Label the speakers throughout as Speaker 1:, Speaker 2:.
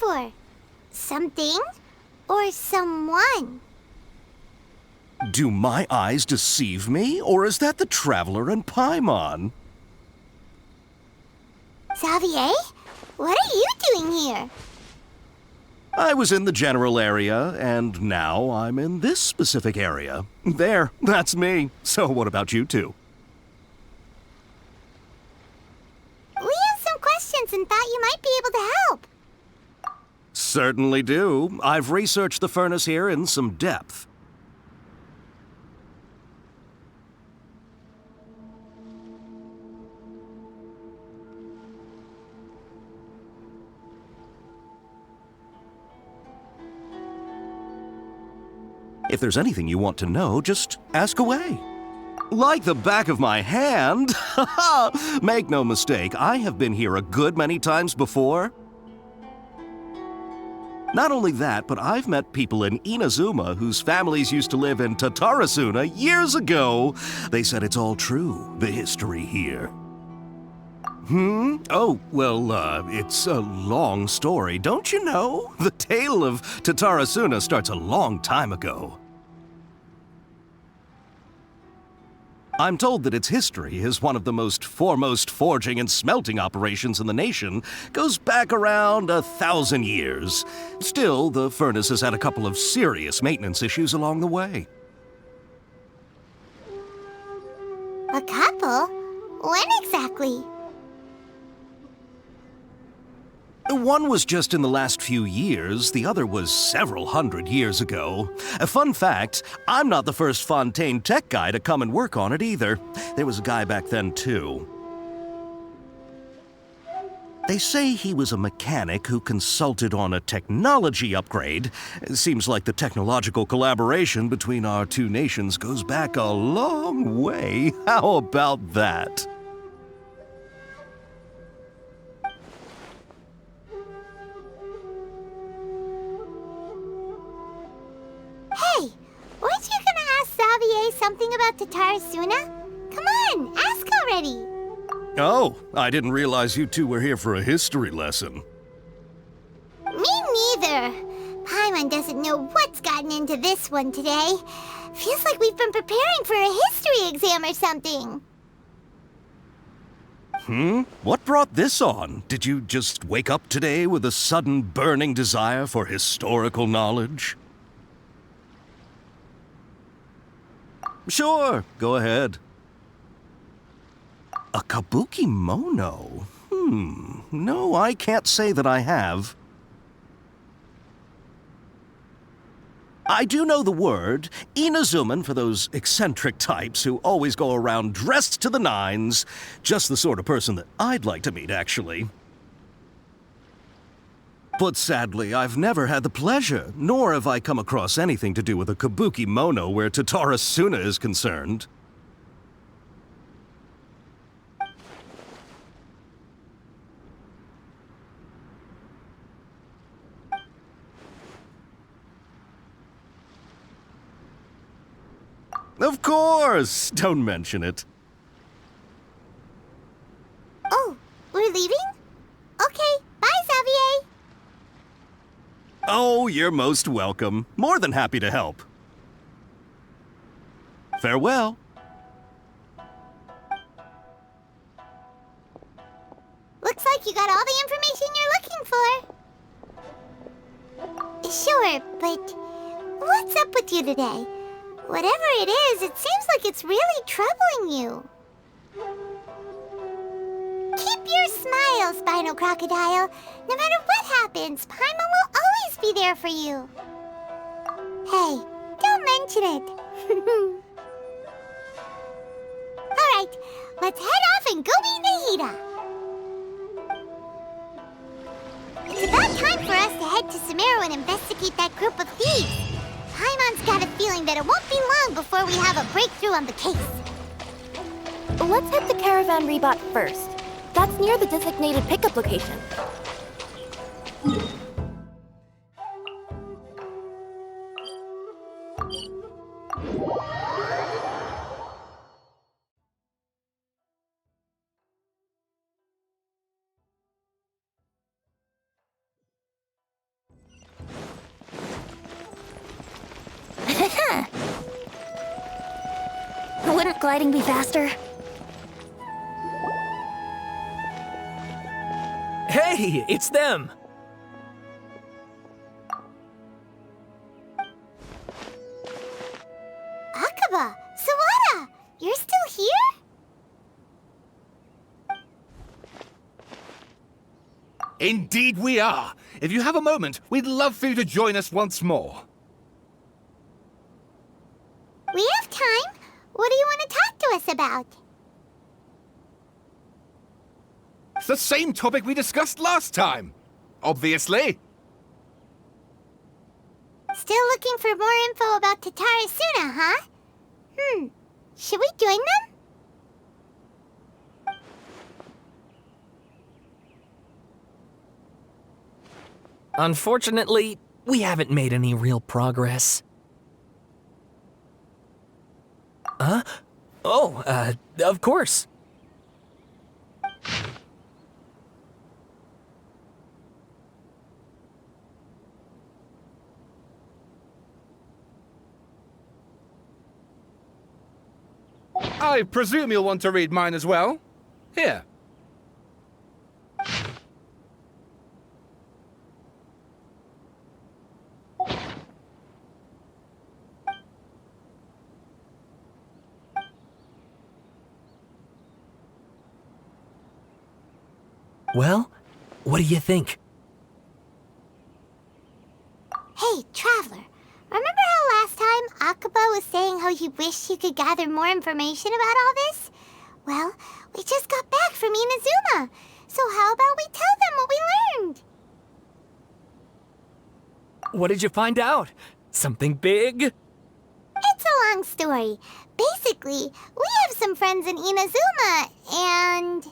Speaker 1: for? Something or someone?
Speaker 2: Do my eyes deceive me, or is that the Traveler and Paimon?
Speaker 1: Xavier? What are you doing here?
Speaker 2: I was in the general area, and now I'm in this specific area. There, that's me. So what about you two?
Speaker 1: We have some questions and thought you might be able to help.
Speaker 2: Certainly do. I've researched the furnace here in some depth. If there's anything you want to know, just ask away. Like the back of my hand? Make no mistake, I have been here a good many times before. Not only that, but I've met people in Inazuma whose families used to live in Tatarasuna years ago. They said it's all true, the history here. Oh, well, it's a long story, don't you know? The tale of Tatarasuna starts a long time ago. I'm told that its history is one of the most foremost forging and smelting operations in the nation, goes back around 1,000 years. Still, the furnace has had a couple of serious maintenance issues along the way.
Speaker 1: A couple? When exactly?
Speaker 2: One was just in the last few years, the other was several hundred years ago. A fun fact, I'm not the first Fontaine tech guy to come and work on it either. There was a guy back then too. They say he was a mechanic who consulted on a technology upgrade. It seems like the technological collaboration between our two nations goes back a long way. How about that?
Speaker 1: Hey, weren't you gonna ask Xavier something about Tatarasuna? Come on, ask already.
Speaker 2: Oh, I didn't realize you two were here for a history lesson.
Speaker 1: Me neither. Paimon doesn't know what's gotten into this one today. Feels like we've been preparing for a history exam or something.
Speaker 2: What brought this on? Did you just wake up today with a sudden burning desire for historical knowledge? Sure, go ahead. A kabuki mono? No, I can't say that I have. I do know the word, Inazuman for those eccentric types who always go around dressed to the nines. Just the sort of person that I'd like to meet, actually. But sadly, I've never had the pleasure, nor have I come across anything to do with a kabuki mono where Tatarasuna is concerned. Of course! Don't mention it.
Speaker 1: Oh, we're leaving? Okay, bye, Xavier.
Speaker 2: Oh, you're most welcome. More than happy to help. Farewell.
Speaker 1: Looks like you got all the information you're looking for. Sure, but what's up with you today? Whatever it is, it seems like it's really troubling you. Keep your smile, Spinal Crocodile. No matter what happens, Paimon will always be there for you. Hey, don't mention it. Alright, let's head off and go meet Nahida. It's about time for us to head to Sumeru and investigate that group of thieves. Paimon's got a feeling that it won't be long before we have a breakthrough on the case.
Speaker 3: Let's hit the caravan rebot first. That's near the designated pickup location. gliding be faster?
Speaker 4: Hey, it's them!
Speaker 1: Akaba, Sawada, you're still here?
Speaker 5: Indeed we are. If you have a moment, we'd love for you to join us once more.
Speaker 1: We have time. What do you want to talk to us about?
Speaker 5: It's the same topic we discussed last time. Obviously.
Speaker 1: Still looking for more info about Tatarasuna, huh? Should we join them?
Speaker 4: Unfortunately, we haven't made any real progress. Huh? Oh, of course.
Speaker 5: I presume you'll want to read mine as well. Here.
Speaker 4: Well, what do you think?
Speaker 1: Hey, Traveler. Remember how last time Akaba was saying how he wished he could gather more information about all this? Well, we just got back from Inazuma. So how about we tell them what we learned?
Speaker 4: What did you find out? Something big?
Speaker 1: It's a long story. Basically, we have some friends in Inazuma, and...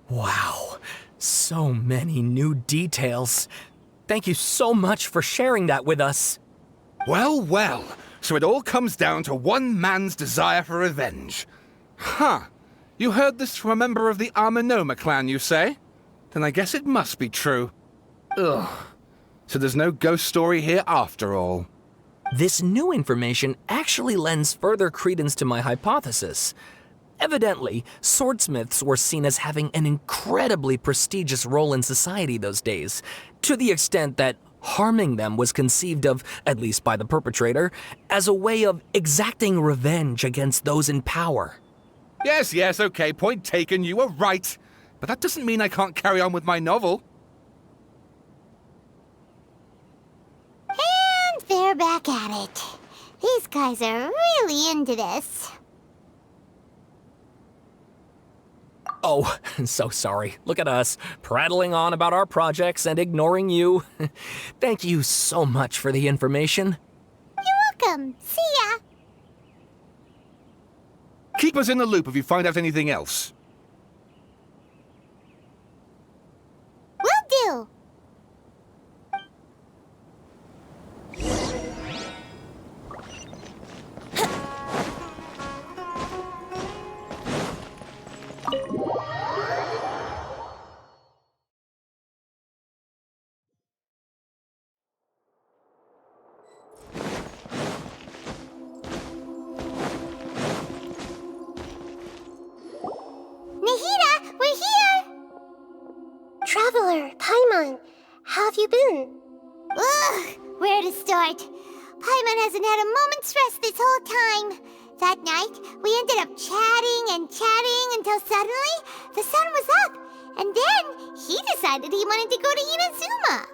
Speaker 4: Wow, so many new details. Thank you so much for sharing that with us.
Speaker 5: Well, well. So it all comes down to one man's desire for revenge. Huh. You heard this from a member of the Amanoma clan, you say? Then I guess it must be true. Ugh. So there's no ghost story here after all.
Speaker 4: This new information actually lends further credence to my hypothesis. Evidently, swordsmiths were seen as having an incredibly prestigious role in society those days, to the extent that harming them was conceived of, at least by the perpetrator, as a way of exacting revenge against those in power.
Speaker 5: Yes, okay, point taken, you were right. But that doesn't mean I can't carry on with my novel.
Speaker 1: And they're back at it. These guys are really into this.
Speaker 4: Oh, so sorry. Look at us, prattling on about our projects and ignoring you. Thank you so much for the information.
Speaker 1: You're welcome. See ya.
Speaker 5: Keep us in the loop if you find out anything else.
Speaker 1: Will do. Nahida, we're here! Traveler, Paimon, how have you been? Ugh, where to start? Paimon hasn't had a moment's rest this whole time. That night, we ended up chatting and chatting until suddenly the sun was up. And then he decided he wanted to go to Inazuma.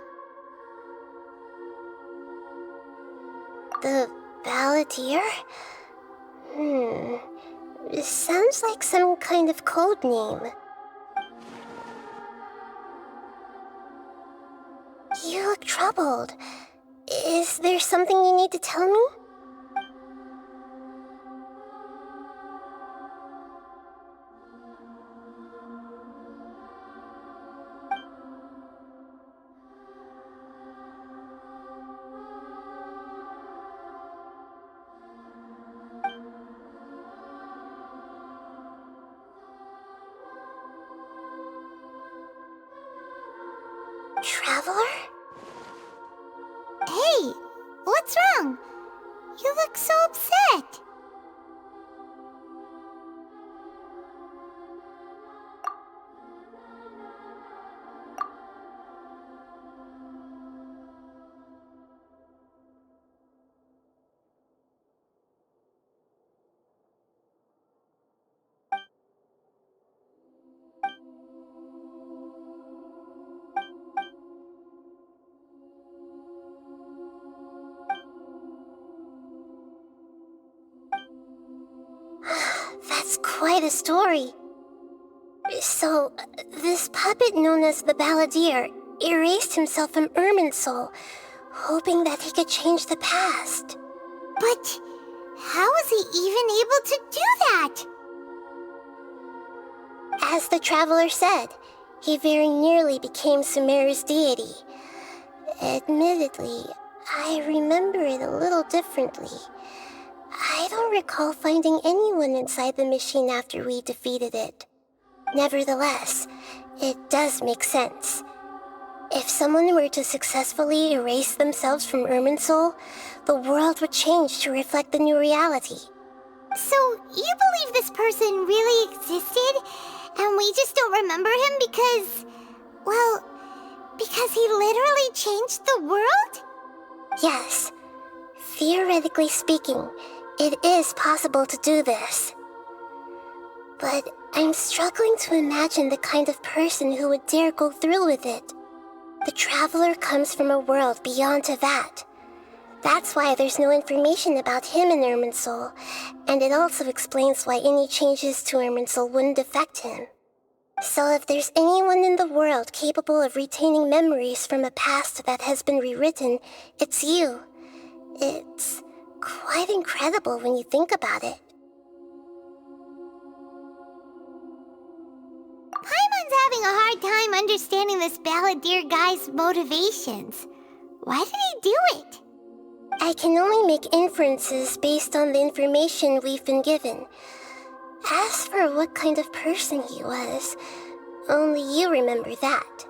Speaker 1: The Balladeer? Sounds like some kind of code name. You look troubled. Is there something you need to tell me? Traveler? Hey, what's That's quite a story. So, this puppet known as the Balladeer erased himself from Irminsul, hoping that he could change the past.
Speaker 3: But how was he even able to do that?
Speaker 1: As the traveler said, he very nearly became Sumeru's deity. Admittedly, I remember it a little differently. I don't recall finding anyone inside the machine after we defeated it. Nevertheless, it does make sense. If someone were to successfully erase themselves from Irminsul, the world would change to reflect the new reality.
Speaker 3: So, you believe this person really existed, and we just don't remember him because... well, because he literally changed the world?
Speaker 1: Yes. Theoretically speaking, it is possible to do this. But I'm struggling to imagine the kind of person who would dare go through with it. The traveler comes from a world beyond Tevat. That's why there's no information about him in Irminsul, and it also explains why any changes to Irminsul wouldn't affect him. So if there's anyone in the world capable of retaining memories from a past that has been rewritten, it's you. It's quite incredible when you think about it.
Speaker 3: Paimon's having a hard time understanding this Balladeer guy's motivations. Why did he do it?
Speaker 1: I can only make inferences based on the information we've been given. As for what kind of person he was, only you remember that.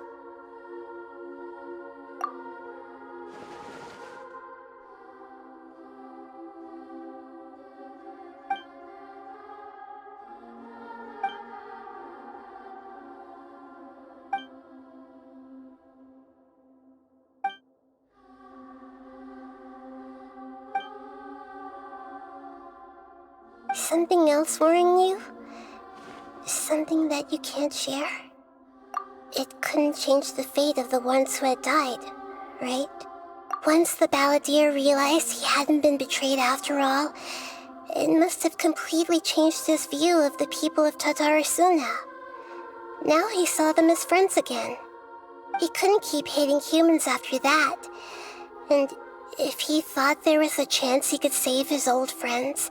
Speaker 1: Something else worrying you? Something that you can't share? It couldn't change the fate of the ones who had died, right? Once the Balladeer realized he hadn't been betrayed after all, it must have completely changed his view of the people of Tatarasuna. Now he saw them as friends again. He couldn't keep hating humans after that. And if he thought there was a chance he could save his old friends,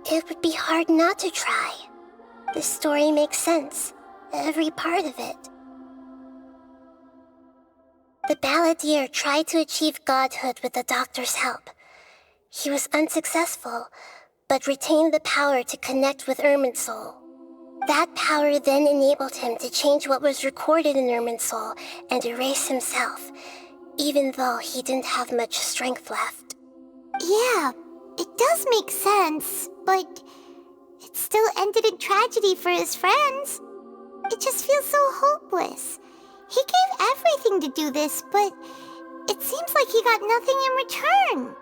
Speaker 1: it would be hard not to try. The story makes sense, every part of it. The Balladeer tried to achieve godhood with the doctor's help. He was unsuccessful, but retained the power to connect with Irminsul. That power then enabled him to change what was recorded in Irminsul and erase himself, even though he didn't have much strength left.
Speaker 3: Yeah, it does make sense, but it still ended in tragedy for his friends. It just feels so hopeless. He gave everything to do this, but it seems like he got nothing in return.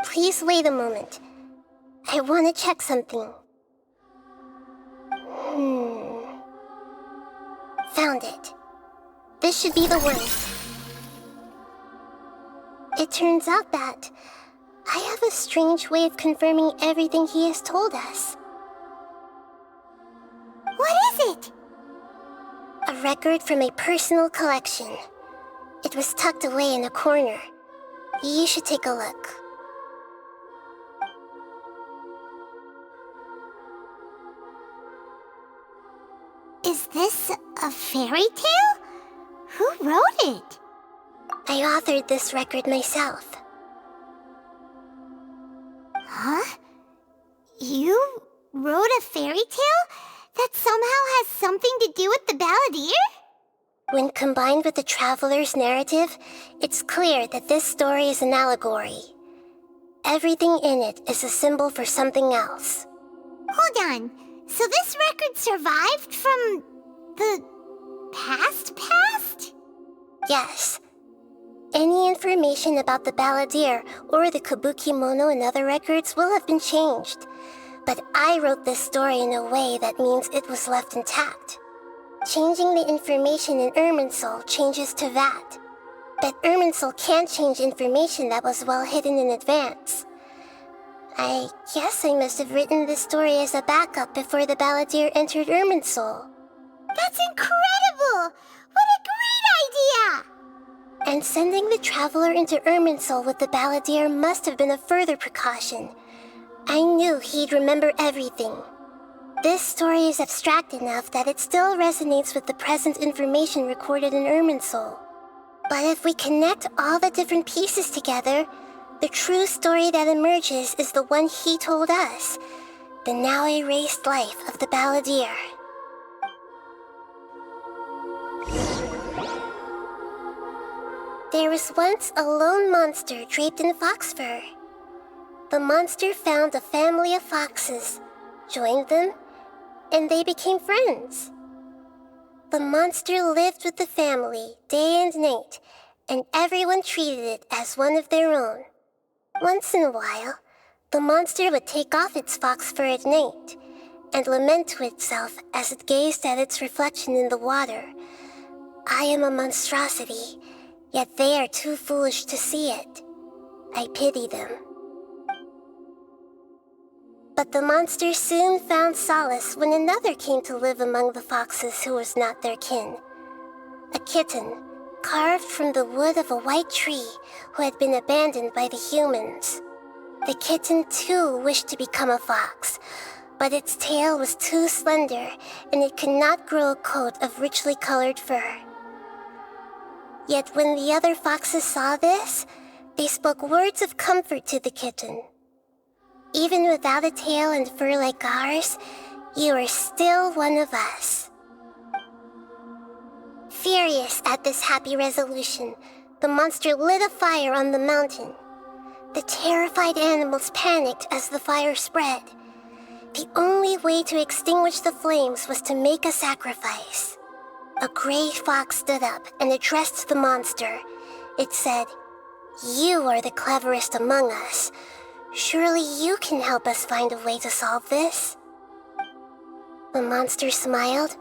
Speaker 1: Please wait a moment. I want to check something. Found it. This should be the one. It turns out that I have a strange way of confirming everything he has told us.
Speaker 3: What is it?
Speaker 1: A record from a personal collection. It was tucked away in a corner. You should take a look.
Speaker 3: Is this a fairy tale? Who wrote it?
Speaker 1: I authored this record myself.
Speaker 3: Huh? You wrote a fairy tale that somehow has something to do with the Balladeer?
Speaker 1: When combined with the Traveler's narrative, it's clear that this story is an allegory. Everything in it is a symbol for something else.
Speaker 3: Hold on. So this record survived from the past?
Speaker 1: Yes. Any information about the Balladeer or the Kabuki Mono in other records will have been changed. But I wrote this story in a way that means it was left intact. Changing the information in Irminsul changes to that. But Irminsul can't change information that was well hidden in advance. I guess I must have written this story as a backup before the Balladeer entered Irminsul.
Speaker 3: That's incredible! What a great idea!
Speaker 1: And sending the Traveler into Irminsul with the Balladeer must have been a further precaution. I knew he'd remember everything. This story is abstract enough that it still resonates with the present information recorded in Irminsul. But if we connect all the different pieces together, the true story that emerges is the one he told us, the now erased life of the Balladeer. There was once a lone monster draped in fox fur. The monster found a family of foxes, joined them, and they became friends. The monster lived with the family day and night, and everyone treated it as one of their own. Once in a while, the monster would take off its fox fur at night and lament to itself as it gazed at its reflection in the water. I am a monstrosity, yet they are too foolish to see it. I pity them. But the monster soon found solace when another came to live among the foxes who was not their kin. A kitten, carved from the wood of a white tree who had been abandoned by the humans. The kitten too wished to become a fox, but its tail was too slender and it could not grow a coat of richly colored fur. Yet when the other foxes saw this, they spoke words of comfort to the kitten. Even without a tail and fur like ours, you are still one of us. Furious at this happy resolution, the monster lit a fire on the mountain. The terrified animals panicked as the fire spread. The only way to extinguish the flames was to make a sacrifice. A gray fox stood up and addressed the monster. It said, "You are the cleverest among us. Surely you can help us find a way to solve this." The monster smiled,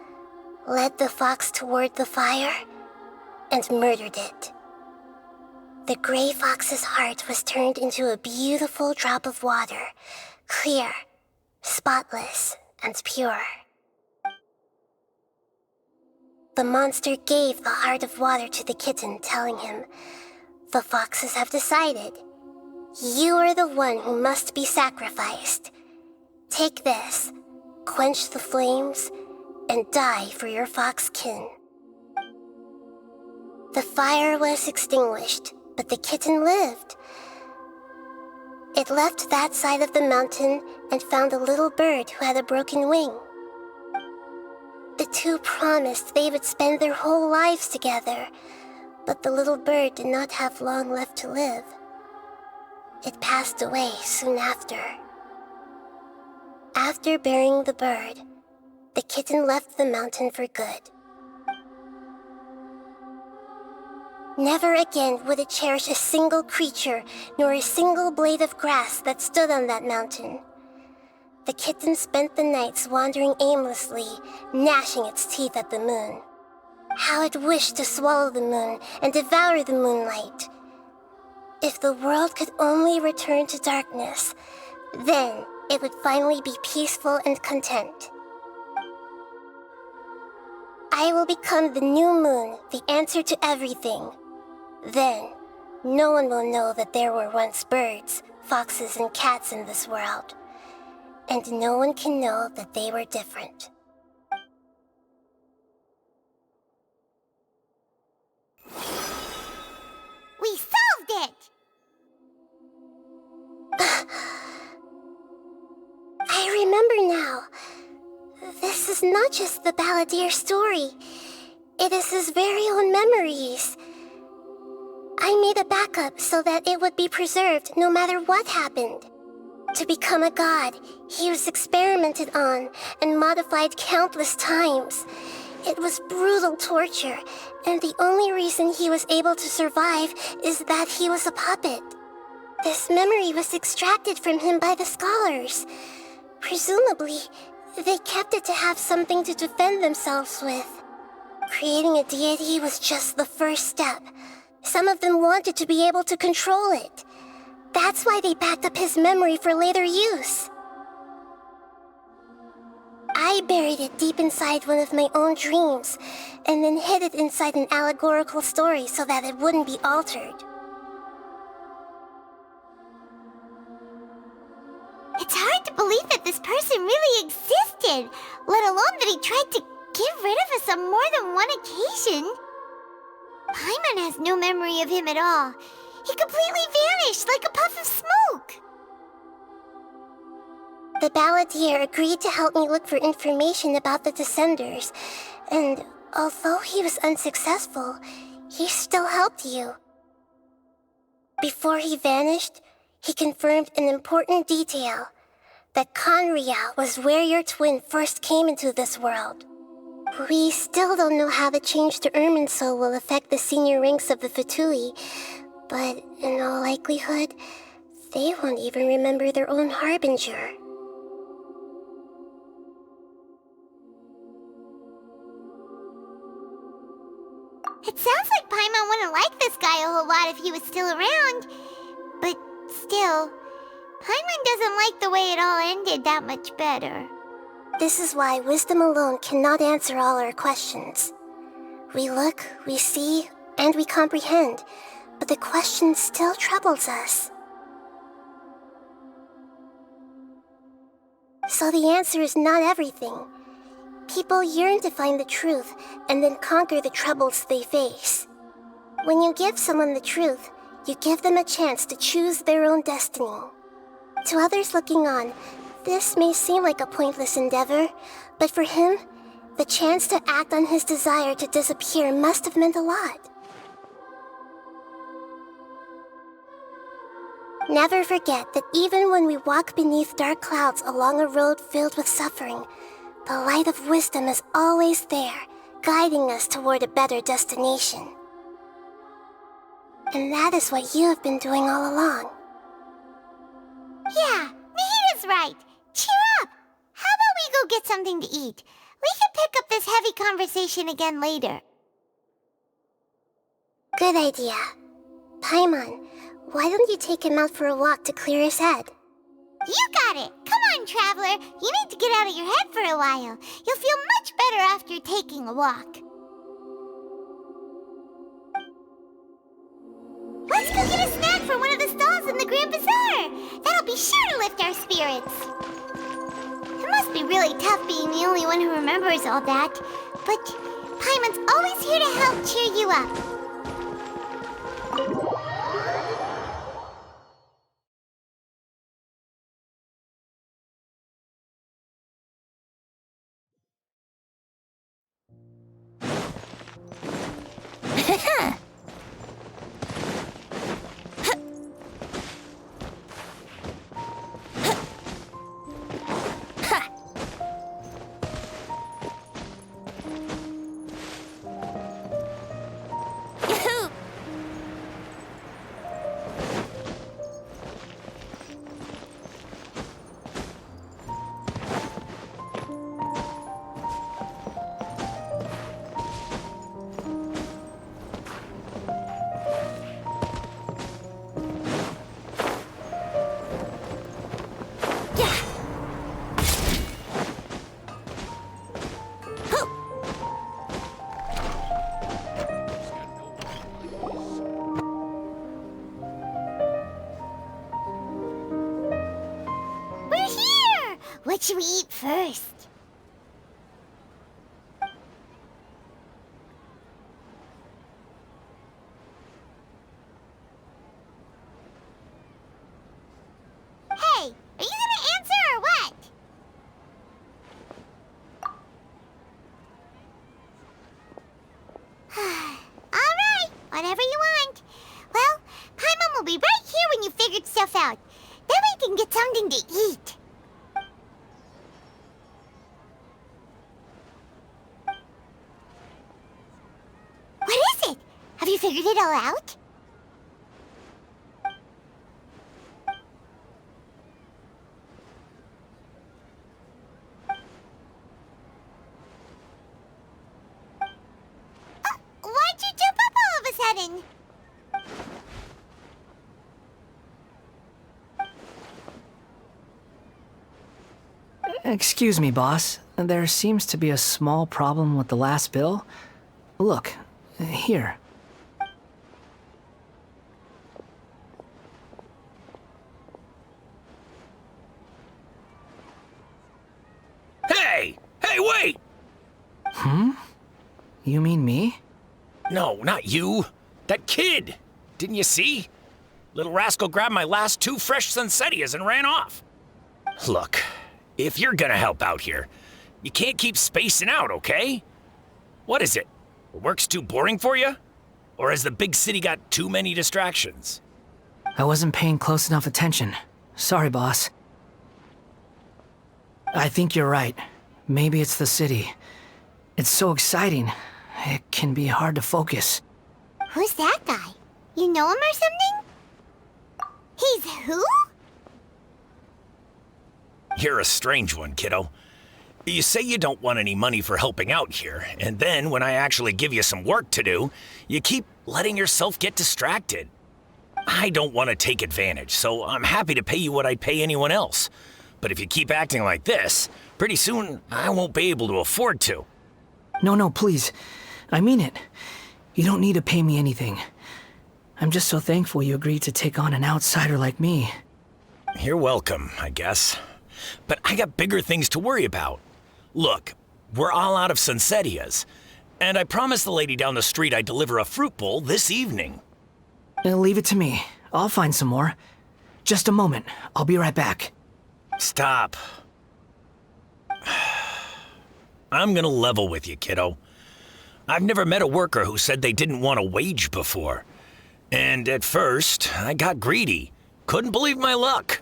Speaker 1: led the fox toward the fire, and murdered it. The gray fox's heart was turned into a beautiful drop of water, clear, spotless, and pure. The monster gave the heart of water to the kitten, telling him, "The foxes have decided. You are the one who must be sacrificed. Take this, quench the flames, and die for your fox kin." The fire was extinguished, but the kitten lived. It left that side of the mountain and found a little bird who had a broken wing. The two promised they would spend their whole lives together, but the little bird did not have long left to live. It passed away soon after. After burying the bird, the kitten left the mountain for good. Never again would it cherish a single creature nor a single blade of grass that stood on that mountain. The kitten spent the nights wandering aimlessly, gnashing its teeth at the moon. How it wished to swallow the moon and devour the moonlight. If the world could only return to darkness, then it would finally be peaceful and content. I will become the new moon, the answer to everything. Then, no one will know that there were once birds, foxes, and cats in this world. And no one can know that they were different.
Speaker 3: We solved it!
Speaker 1: I remember now. This is not just the Balladeer story. It is his very own memories. I made a backup so that it would be preserved no matter what happened. To become a god, he was experimented on and modified countless times. It was brutal torture, and the only reason he was able to survive is that he was a puppet. This memory was extracted from him by the scholars. Presumably, they kept it to have something to defend themselves with. Creating a deity was just the first step. Some of them wanted to be able to control it. That's why they backed up his memory for later use. I buried it deep inside one of my own dreams, and then hid it inside an allegorical story so that it wouldn't be altered.
Speaker 3: It's hard to believe that this person really existed, let alone that he tried to get rid of us on more than one occasion. Paimon has no memory of him at all. He completely vanished like a puff of smoke.
Speaker 1: The balladeer agreed to help me look for information about the Descenders, and although he was unsuccessful, he still helped you. Before he vanished, he confirmed an important detail, that Conria was where your twin first came into this world. We still don't know how the change to Irminsul will affect the senior ranks of the Fatui, but in all likelihood, they won't even remember their own Harbinger.
Speaker 3: It sounds like Paimon wouldn't like this guy a whole lot if he was still around. But still, Paimon doesn't like the way it all ended that much better.
Speaker 1: This is why wisdom alone cannot answer all our questions. We look, we see, and we comprehend, but the question still troubles us. So the answer is not everything. People yearn to find the truth and then conquer the troubles they face. When you give someone the truth, you give them a chance to choose their own destiny. To others looking on, this may seem like a pointless endeavor, but for him, the chance to act on his desire to disappear must have meant a lot. Never forget that even when we walk beneath dark clouds along a road filled with suffering, the light of wisdom is always there, guiding us toward a better destination. And that is what you have been doing all along.
Speaker 3: Yeah, Nahita's right. Cheer up! How about we go get something to eat? We can pick up this heavy conversation again later.
Speaker 1: Good idea. Paimon, why don't you take him out for a walk to clear his head?
Speaker 3: You got it! Come on, Traveler! You need to get out of your head for a while. You'll feel much better after taking a walk. Let's go get a snack from one of the stalls in the Grand Bazaar! That'll be sure to lift our spirits. It must be really tough being the only one who remembers all that, but Paimon's always here to help cheer you up. What should we eat first? Hey, are you gonna answer or what? Alright, whatever you want. Well, Paimon will be right here when you figured stuff out. Then we can get something to eat. Have you figured it all out? button.
Speaker 6: Excuse me, boss. There seems to be a small problem with the last bill. Look, here.
Speaker 7: Hey! Hey, wait!
Speaker 6: You mean me?
Speaker 7: No, not you. That kid! Didn't you see? Little rascal grabbed my last 2 fresh Sunsettias and ran off. Look, if you're gonna help out here, you can't keep spacing out, okay? What is it? Work's too boring for you? Or has the big city got too many distractions?
Speaker 6: I wasn't paying close enough attention. Sorry, boss. I think you're right. Maybe it's the city. It's so exciting. It can be hard to focus.
Speaker 3: Who's that guy? You know him or something? He's who?
Speaker 7: You're a strange one, kiddo. You say you don't want any money for helping out here, and then when I actually give you some work to do, you keep letting yourself get distracted. I don't want to take advantage, so I'm happy to pay you what I'd pay anyone else. But if you keep acting like this, pretty soon I won't be able to afford to.
Speaker 6: No, please. I mean it. You don't need to pay me anything. I'm just so thankful you agreed to take on an outsider like me.
Speaker 7: You're welcome, I guess. But I got bigger things to worry about. Look, we're all out of Sunsettias, and I promised the lady down the street I'd deliver a fruit bowl this evening.
Speaker 6: Leave it to me. I'll find some more. Just a moment. I'll be right back.
Speaker 7: Stop. I'm gonna level with you, kiddo. I've never met a worker who said they didn't want a wage before. And at first, I got greedy. Couldn't believe my luck.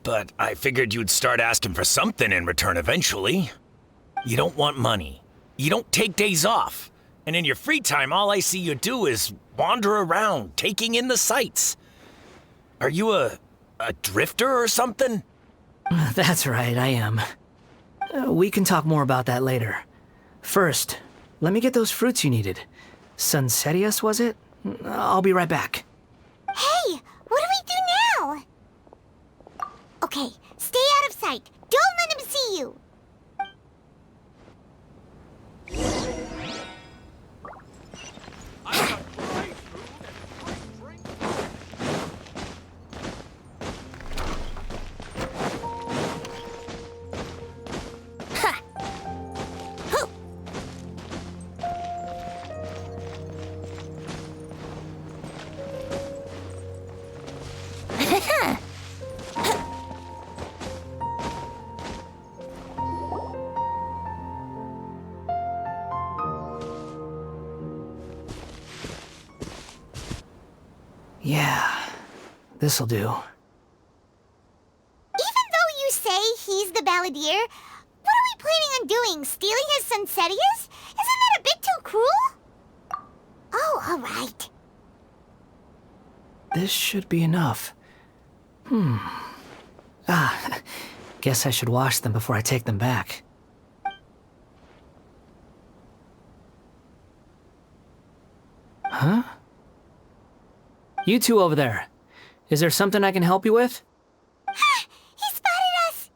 Speaker 7: But I figured you'd start asking for something in return eventually. You don't want money. You don't take days off. And in your free time, all I see you do is wander around, taking in the sights. Are you a drifter or something?
Speaker 6: That's right, I am. We can talk more about that later. First, let me get those fruits you needed. Sunsettias, was it? I'll be right back.
Speaker 3: Hey, what do we do now? Okay, stay out of sight. Don't let him see you.
Speaker 6: Yeah, this'll do.
Speaker 3: Even though you say he's the balladeer, what are we planning on doing? Stealing his Sunsettias? Isn't that a bit too cruel? Oh, all right.
Speaker 6: This should be enough. Guess I should wash them before I take them back. Huh? You two over there. Is there something I can help you with?
Speaker 3: He spotted us!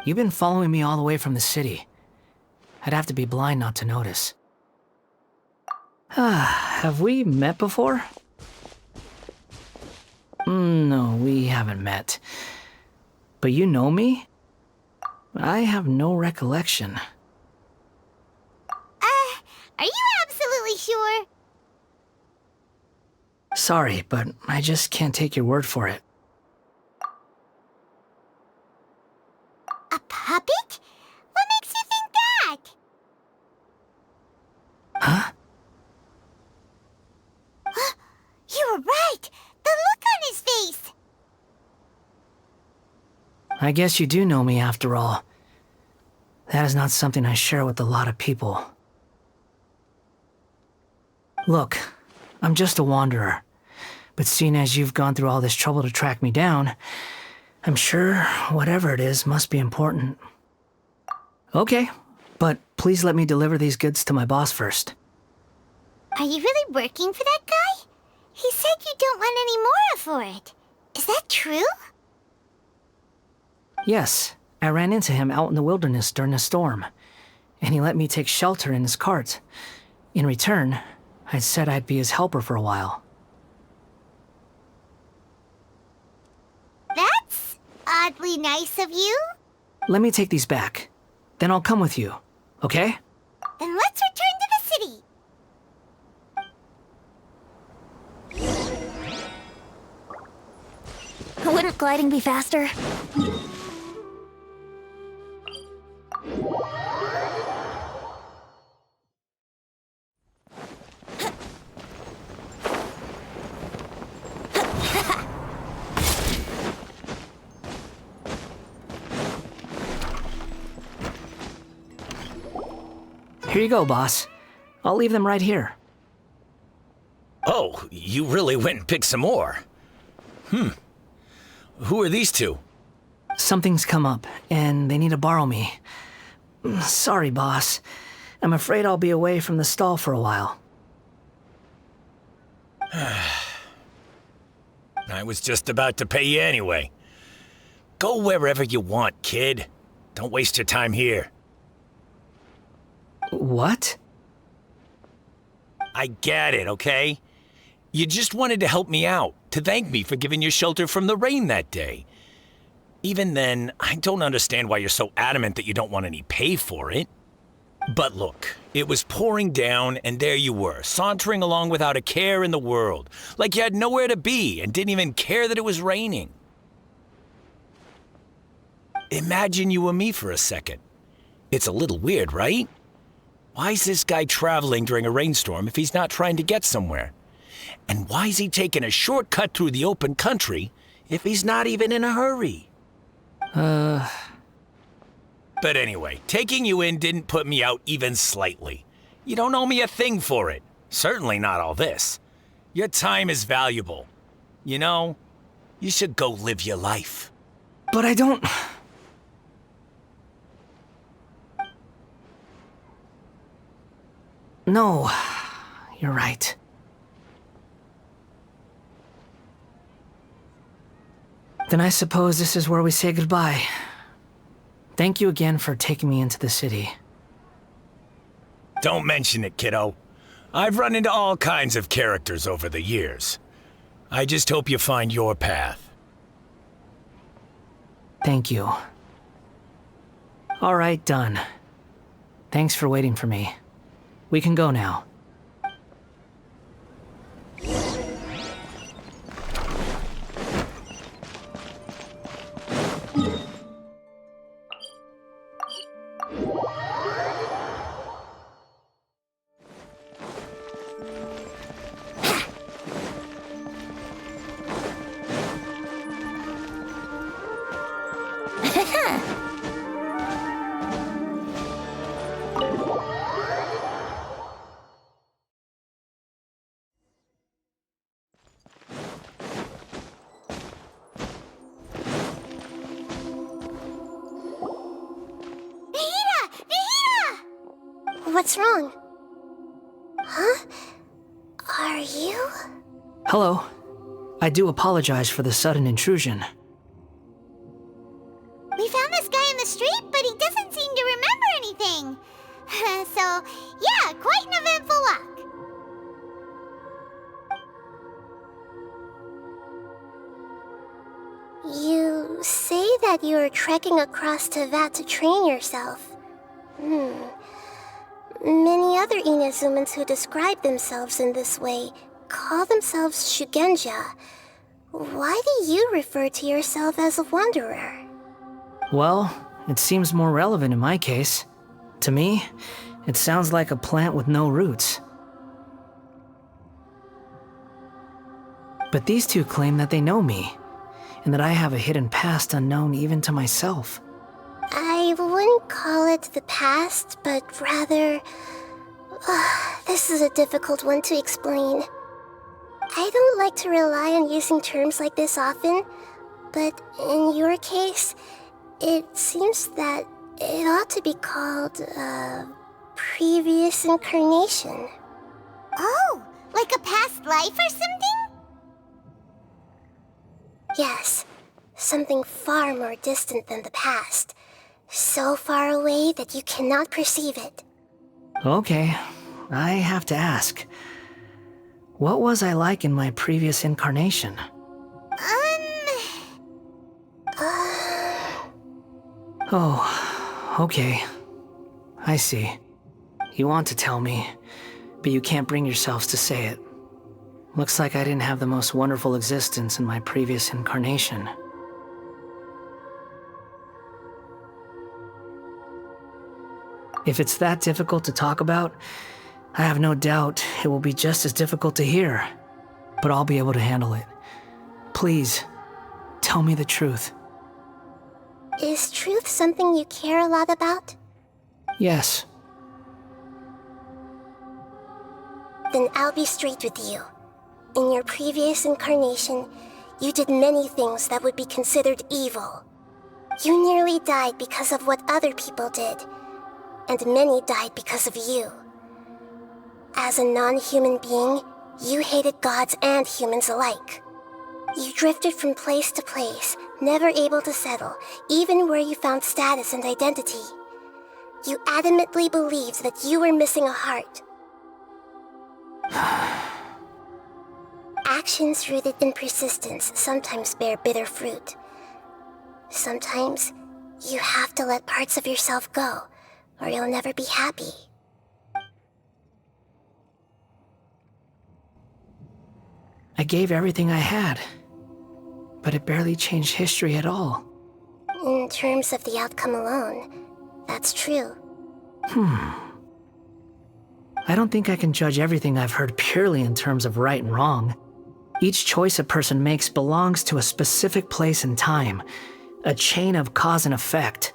Speaker 6: You've been following me all the way from the city. I'd have to be blind not to notice. Have we met before? No, we haven't met. But you know me? I have no recollection.
Speaker 3: Are you absolutely sure?
Speaker 6: Sorry, but I just can't take your word for it.
Speaker 3: A puppet? What makes you think that?
Speaker 6: Huh?
Speaker 3: You were right! The look on his face!
Speaker 6: I guess you do know me after all. That is not something I share with a lot of people. Look, I'm just a wanderer. But seeing as you've gone through all this trouble to track me down, I'm sure whatever it is must be important. Okay, but please let me deliver these goods to my boss first.
Speaker 3: Are you really working for that guy? He said you don't want any more for it. Is that true?
Speaker 6: Yes, I ran into him out in the wilderness during a storm, and he let me take shelter in his cart. In return, I said I'd be his helper for a while.
Speaker 3: That's oddly nice of you.
Speaker 6: Let me take these back. Then I'll come with you, okay?
Speaker 3: Then let's return to the city.
Speaker 1: Wouldn't gliding be faster?
Speaker 6: Here you go, boss. I'll leave them right here.
Speaker 7: Oh, you really went and picked some more. Who are these two?
Speaker 6: Something's come up, and they need to borrow me. Sorry, boss. I'm afraid I'll be away from the stall for a while.
Speaker 7: I was just about to pay you anyway. Go wherever you want, kid. Don't waste your time here.
Speaker 6: What?
Speaker 7: I get it, okay? You just wanted to help me out, to thank me for giving you shelter from the rain that day. Even then, I don't understand why you're so adamant that you don't want any pay for it. But look, it was pouring down, and there you were, sauntering along without a care in the world, like you had nowhere to be and didn't even care that it was raining. Imagine you were me for a second. It's a little weird, right? Why is this guy traveling during a rainstorm if he's not trying to get somewhere? And why is he taking a shortcut through the open country if he's not even in a hurry? But anyway, taking you in didn't put me out even slightly. You don't owe me a thing for it. Certainly not all this. Your time is valuable. You know, you should go live your life.
Speaker 6: But I don't... No, you're right. Then I suppose this is where we say goodbye. Thank you again for taking me into the city.
Speaker 7: Don't mention it, kiddo. I've run into all kinds of characters over the years. I just hope you find your path.
Speaker 6: Thank you. All right, done. Thanks for waiting for me. We can go now.
Speaker 1: What's wrong? Huh? Are you?
Speaker 6: Hello. I do apologize for the sudden intrusion.
Speaker 3: We found this guy in the street, but he doesn't seem to remember anything. So, yeah, quite an eventful walk.
Speaker 1: You say that you are trekking across Teyvat to train yourself. Many other Inazumans who describe themselves in this way call themselves Shugenja. Why do you refer to yourself as a wanderer?
Speaker 6: Well, it seems more relevant in my case. To me, it sounds like a plant with no roots. But these two claim that they know me, and that I have a hidden past unknown even to myself.
Speaker 1: I wouldn't call it the past, but rather... this is a difficult one to explain. I don't like to rely on using terms like this often, but in your case, it seems that it ought to be called, previous incarnation.
Speaker 3: Oh, Like a past life or something?
Speaker 1: Yes, something far more distant than the past. So far away that you cannot perceive it.
Speaker 6: Okay, I have to ask. What was I like in my previous incarnation? Oh, okay. I see. You want to tell me, but you can't bring yourselves to say it. Looks like I didn't have the most wonderful existence in my previous incarnation. If it's that difficult to talk about, I have no doubt it will be just as difficult to hear, but I'll be able to handle it. Please, tell me the truth.
Speaker 1: Is truth something you care a lot about?
Speaker 6: Yes.
Speaker 1: Then I'll be straight with you. In your previous incarnation, you did many things that would be considered evil. You nearly died because of what other people did, and many died because of you. As a non-human being, you hated gods and humans alike. You drifted from place to place, never able to settle, even where you found status and identity. You adamantly believed that you were missing a heart. Actions rooted in persistence sometimes bear bitter fruit. Sometimes, you have to let parts of yourself go, or you'll never be happy.
Speaker 6: I gave everything I had, but it barely changed history at all.
Speaker 1: In terms of the outcome alone, that's true.
Speaker 6: I don't think I can judge everything I've heard purely in terms of right and wrong. Each choice a person makes belongs to a specific place and time, a chain of cause and effect,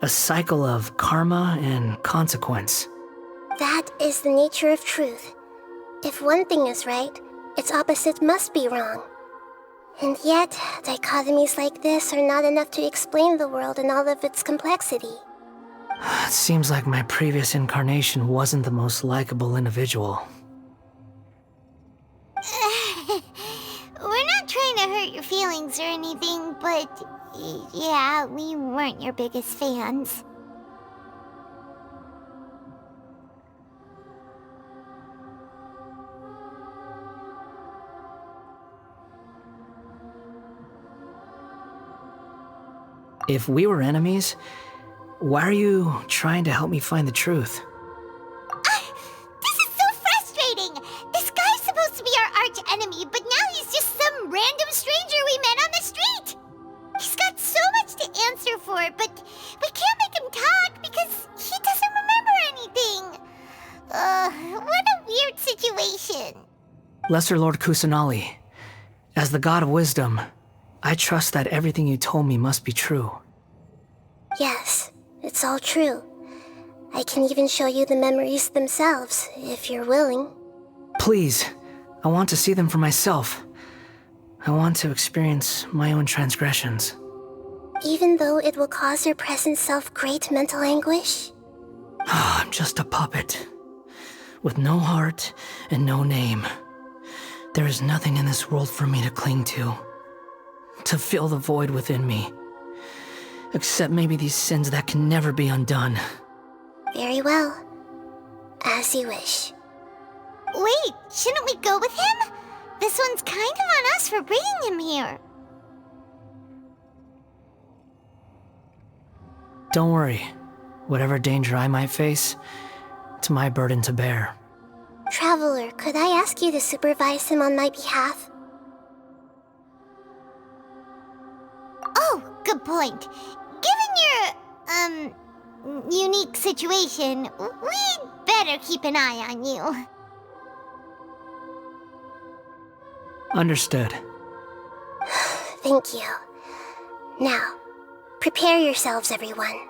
Speaker 6: a cycle of karma and consequence.
Speaker 1: That is the nature of truth. If one thing is right, its opposite must be wrong. And yet, dichotomies like this are not enough to explain the world in all of its complexity.
Speaker 6: It seems like my previous incarnation wasn't the most likable individual.
Speaker 3: We're not trying to hurt your feelings or anything, but yeah, we weren't your biggest fans.
Speaker 6: If we were enemies, why are you trying to help me find the truth?
Speaker 3: This is so frustrating! This guy's supposed to be our arch enemy, but now he's just some random stranger we met on the street! He's got so much to answer for, but we can't make him talk because he doesn't remember anything. What a weird situation.
Speaker 6: Lesser Lord Kusanali, as the god of wisdom, I trust that everything you told me must be true.
Speaker 1: Yes, it's all true. I can even show you the memories themselves, if you're willing.
Speaker 6: Please, I want to see them for myself. I want to experience my own transgressions.
Speaker 1: Even though it will cause your present self great mental anguish?
Speaker 6: I'm just a puppet, with no heart and no name. There is nothing in this world for me to cling to fill the void within me. Except maybe these sins that can never be undone.
Speaker 1: Very well. As you wish.
Speaker 3: Wait, shouldn't we go with him? This one's kind of on us for bringing him here.
Speaker 6: Don't worry. Whatever danger I might face, it's my burden to bear.
Speaker 1: Traveler, could I ask you to supervise him on my behalf?
Speaker 3: Oh, good point. Given your, unique situation, we'd better keep an eye on you.
Speaker 6: Understood.
Speaker 1: Thank you. Now, prepare yourselves, everyone.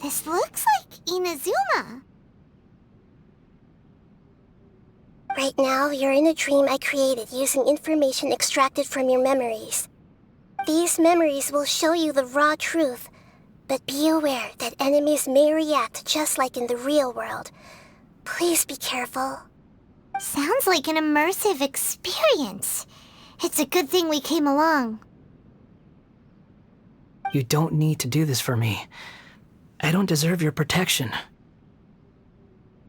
Speaker 3: This looks like Inazuma.
Speaker 1: Right now, you're in a dream I created using information extracted from your memories. These memories will show you the raw truth, but be aware that enemies may react just like in the real world. Please be careful.
Speaker 3: Sounds like an immersive experience. It's a good thing we came along.
Speaker 6: You don't need to do this for me. I don't deserve your protection.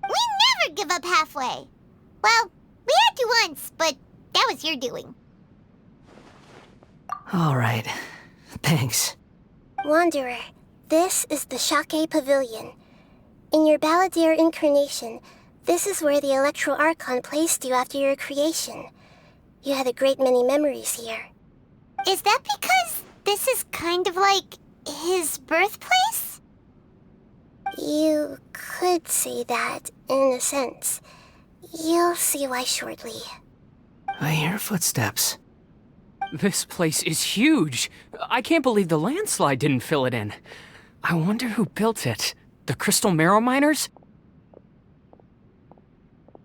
Speaker 3: We never give up halfway. Well, we had to once, but that was your doing.
Speaker 6: All right. Thanks.
Speaker 1: Wanderer, this is the Shake Pavilion. In your Balladeer incarnation, this is where the Electro Archon placed you after your creation. You had a great many memories here.
Speaker 3: Is that because this is kind of like his birthplace?
Speaker 1: You could say that, in a sense. You'll see why shortly.
Speaker 6: I hear footsteps.
Speaker 8: This place is huge. I can't believe the landslide didn't fill it in. I wonder who built it. The Crystal Marrow Miners?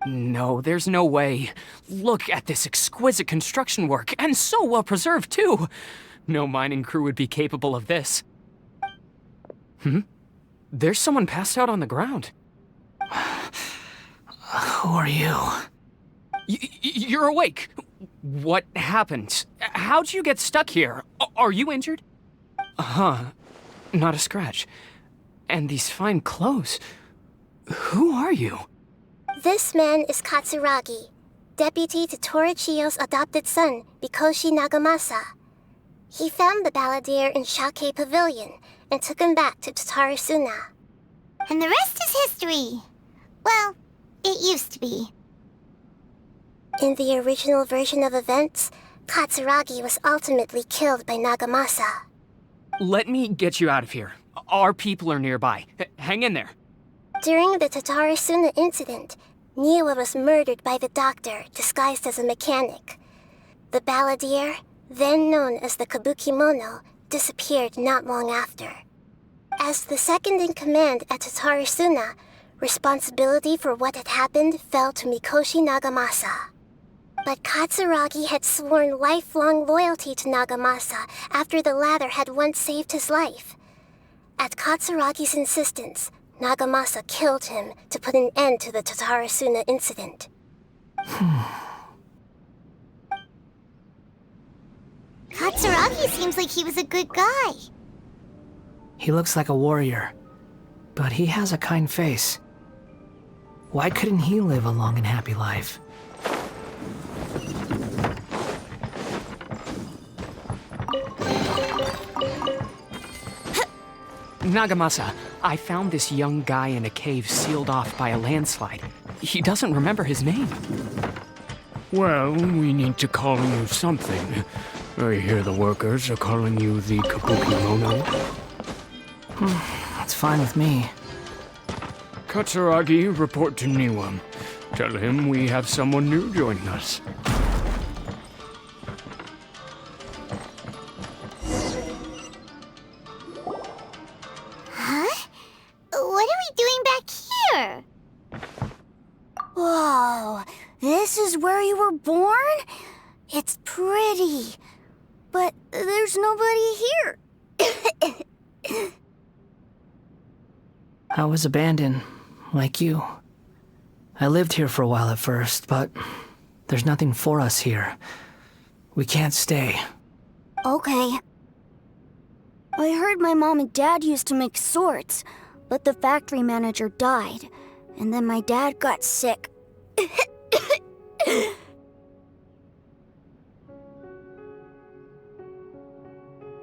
Speaker 8: No, there's no way. Look at this exquisite construction work, and so well preserved, too. No mining crew would be capable of this. There's someone passed out on the ground.
Speaker 6: Who are you?
Speaker 8: You're awake. What happened? How'd you get stuck here? Are you injured? Not a scratch. And these fine clothes. Who are you?
Speaker 1: This man is Katsuragi, deputy to Torichiyo's adopted son, Mikoshi Nagamasa. He found the Balladeer in Shake Pavilion and took him back to Tatarasuna.
Speaker 3: And the rest is history. Well, it used to be.
Speaker 1: In the original version of events, Katsuragi was ultimately killed by Nagamasa.
Speaker 8: Let me get you out of here. Our people are nearby. Hang in there.
Speaker 1: During the Tatarasuna incident, Niwa was murdered by the doctor disguised as a mechanic. The Balladeer, then known as the Kabukimono, disappeared not long after. As the second in command at Tatarasuna, responsibility for what had happened fell to Mikoshi Nagamasa. But Katsuragi had sworn lifelong loyalty to Nagamasa after the latter had once saved his life. At Katsuragi's insistence, Nagamasa killed him to put an end to the Tatarasuna incident.
Speaker 3: Katsuragi seems like he was a good guy.
Speaker 6: He looks like a warrior, but he has a kind face. Why couldn't he live a long and happy life?
Speaker 8: Nagamasa, I found this young guy in a cave sealed off by a landslide. He doesn't remember his name.
Speaker 9: Well, we need to call you something. I hear the workers are calling you the Kabukimono.
Speaker 6: That's fine with me.
Speaker 9: Katsuragi, report to Niwa. Tell him we have someone new joining us.
Speaker 3: Huh? What are we doing back here?
Speaker 1: Whoa, this is where you were born? It's pretty, but there's nobody here.
Speaker 6: I was abandoned, like you. I lived here for a while at first, but there's nothing for us here. We can't stay.
Speaker 1: Okay. I heard my mom and dad used to make swords, but the factory manager died, and then my dad got sick.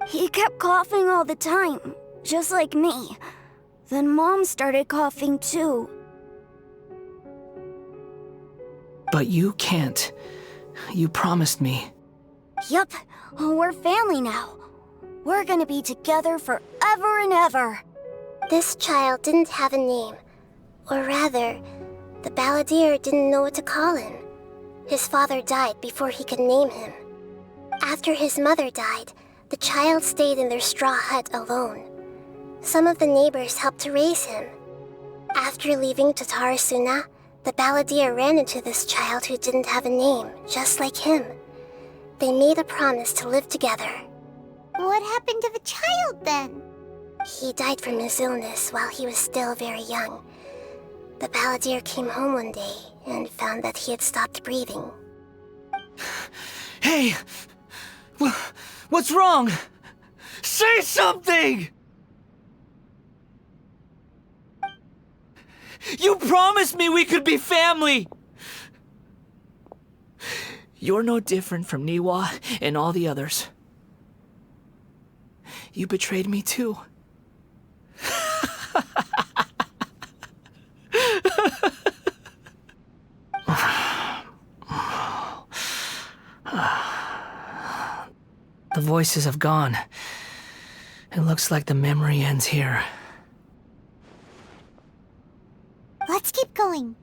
Speaker 1: He kept coughing all the time, just like me. Then Mom started coughing too.
Speaker 6: But you can't. You promised me.
Speaker 1: Yup, we're family now. We're gonna be together forever and ever. This child didn't have a name. Or rather, the Balladeer didn't know what to call him. His father died before he could name him. After his mother died, the child stayed in their straw hut alone. Some of the neighbors helped to raise him. After leaving Tatarasuna, The balladeer ran into this child who didn't have a name, just like him. They made a promise to live together.
Speaker 3: What happened to the child then?
Speaker 1: He died from his illness while he was still very young. The balladeer came home one day and found that he had stopped breathing.
Speaker 6: Hey! What's wrong? Say something! You promised me we could be family! You're no different from Niwa and all the others. You betrayed me too. The voices have gone. It looks like the memory ends here.
Speaker 3: Let's keep going.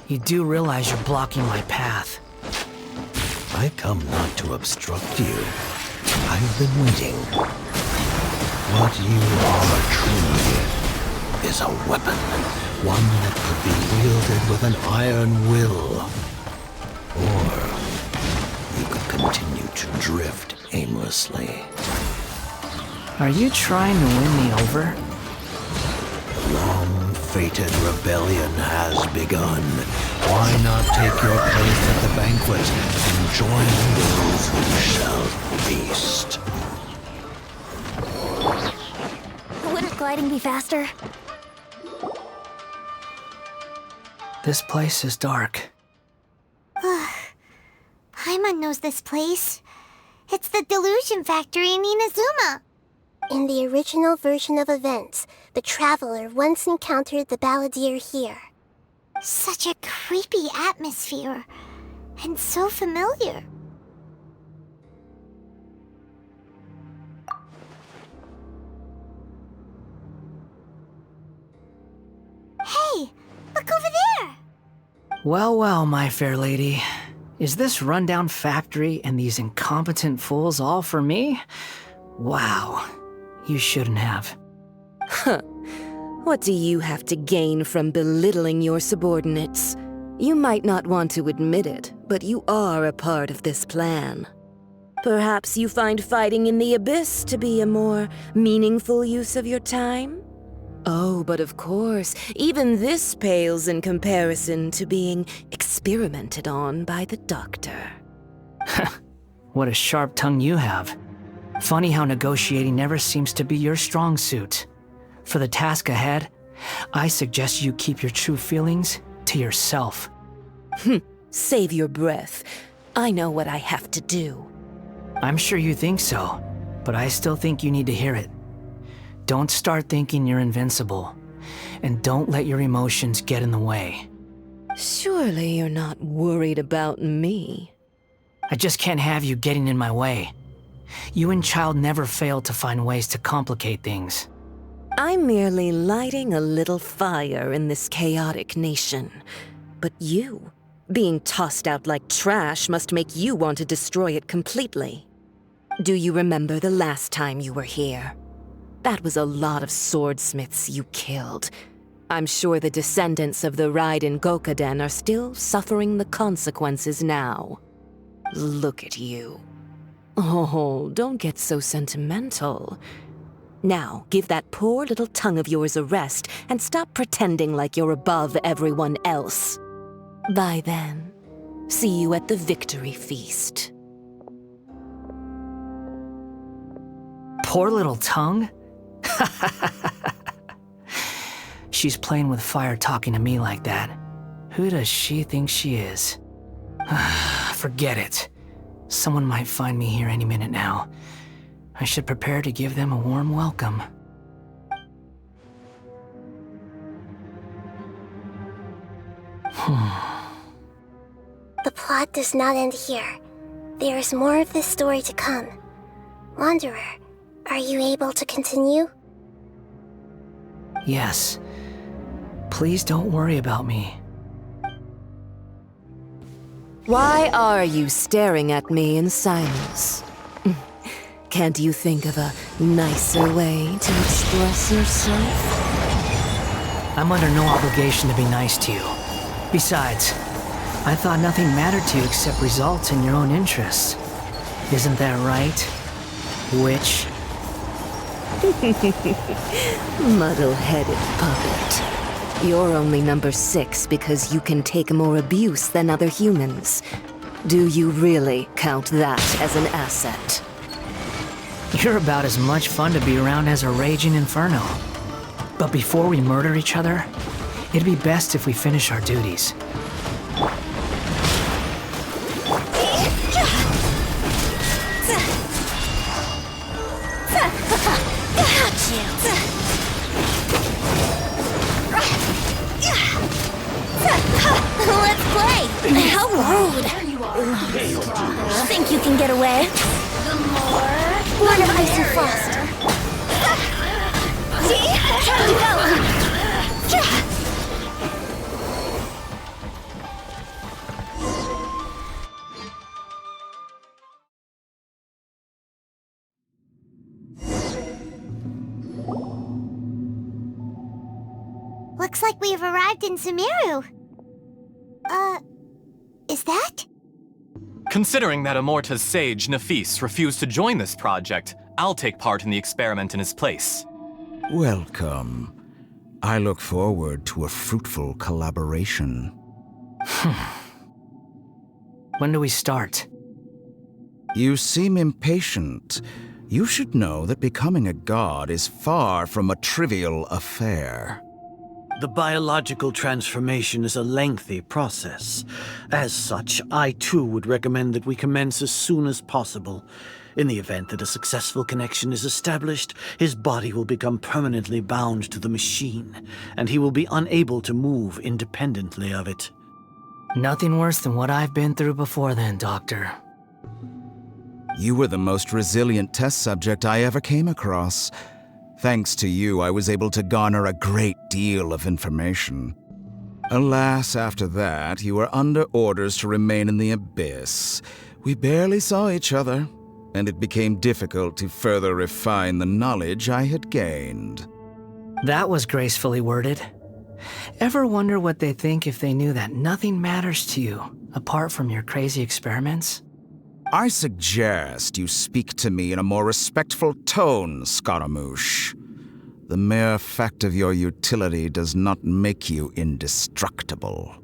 Speaker 6: You do realize you're blocking my path.
Speaker 10: I come not to obstruct you. I've been waiting. What you are truly is a weapon. One that could be wielded with an iron will. Or you could continue to drift aimlessly.
Speaker 6: Are you trying to win me over?
Speaker 10: The long-fated rebellion has begun. Why not take your place at the banquet and join those who shall feast?
Speaker 1: Wouldn't gliding be faster?
Speaker 6: This place is dark.
Speaker 3: Paimon knows this place. It's the Delusion Factory in Inazuma.
Speaker 1: In the original version of events, the Traveler once encountered the balladeer here.
Speaker 3: Such a creepy atmosphere. And so familiar. Hey, look over there!
Speaker 6: Well, well, my fair lady. Is this rundown factory and these incompetent fools all for me? Wow. You shouldn't have.
Speaker 11: Huh. What do you have to gain from belittling your subordinates? You might not want to admit it, but you are a part of this plan. Perhaps you find fighting in the abyss to be a more meaningful use of your time? Oh, but of course, even this pales in comparison to being experimented on by the doctor.
Speaker 6: What a sharp tongue you have. Funny how negotiating never seems to be your strong suit. For the task ahead, I suggest you keep your true feelings to yourself.
Speaker 11: Save your breath. I know what I have to do.
Speaker 6: I'm sure you think so, but I still think you need to hear it. Don't start thinking you're invincible, and don't let your emotions get in the way.
Speaker 11: Surely you're not worried about me.
Speaker 6: I just can't have you getting in my way. You and Child never fail to find ways to complicate things.
Speaker 11: I'm merely lighting a little fire in this chaotic nation. But you, being tossed out like trash, must make you want to destroy it completely. Do you remember the last time you were here? That was a lot of swordsmiths you killed. I'm sure the descendants of the Raiden Gokaden are still suffering the consequences now. Look at you. Oh, don't get so sentimental. Now, give that poor little tongue of yours a rest and stop pretending like you're above everyone else. Bye then. See you at the victory feast.
Speaker 6: Poor little tongue? She's playing with fire talking to me like that. Who does she think she is? Forget it. Someone might find me here any minute now. I should prepare to give them a warm welcome.
Speaker 1: The plot does not end here. There is more of this story to come. Wanderer, Are you able to continue?
Speaker 6: Yes. Please don't worry about me.
Speaker 11: Why are you staring at me in silence? Can't you think of a nicer way to express yourself?
Speaker 6: I'm under no obligation to be nice to you. Besides, I thought nothing mattered to you except results in your own interests. Isn't that right, witch?
Speaker 11: Muddle-headed puppet. You're only number 6 because you can take more abuse than other humans. Do you really count that as an asset?
Speaker 6: You're about as much fun to be around as a raging inferno. But before we murder each other, it'd be best if we finish our duties.
Speaker 1: Let's play! How rude! Think you can get away? One of ice and frost. See? Time to go!
Speaker 3: Looks like we've arrived in Sumeru. Is that?
Speaker 12: Considering that Amorta's sage, Nafis, refused to join this project, I'll take part in the experiment in his place.
Speaker 13: Welcome. I look forward to a fruitful collaboration.
Speaker 6: When do we start?
Speaker 13: You seem impatient. You should know that becoming a god is far from a trivial affair.
Speaker 14: The biological transformation is a lengthy process. As such, I too would recommend that we commence as soon as possible. In the event that a successful connection is established, his body will become permanently bound to the machine, and he will be unable to move independently of it.
Speaker 6: Nothing worse than what I've been through before then, Doctor.
Speaker 13: You were the most resilient test subject I ever came across. Thanks to you, I was able to garner a great deal of information. Alas, after that, you were under orders to remain in the abyss. We barely saw each other, and it became difficult to further refine the knowledge I had gained.
Speaker 6: That was gracefully worded. Ever wonder what they think if they knew that nothing matters to you, apart from your crazy experiments?
Speaker 13: I suggest you speak to me in a more respectful tone, Scaramouche. The mere fact of your utility does not make you indestructible.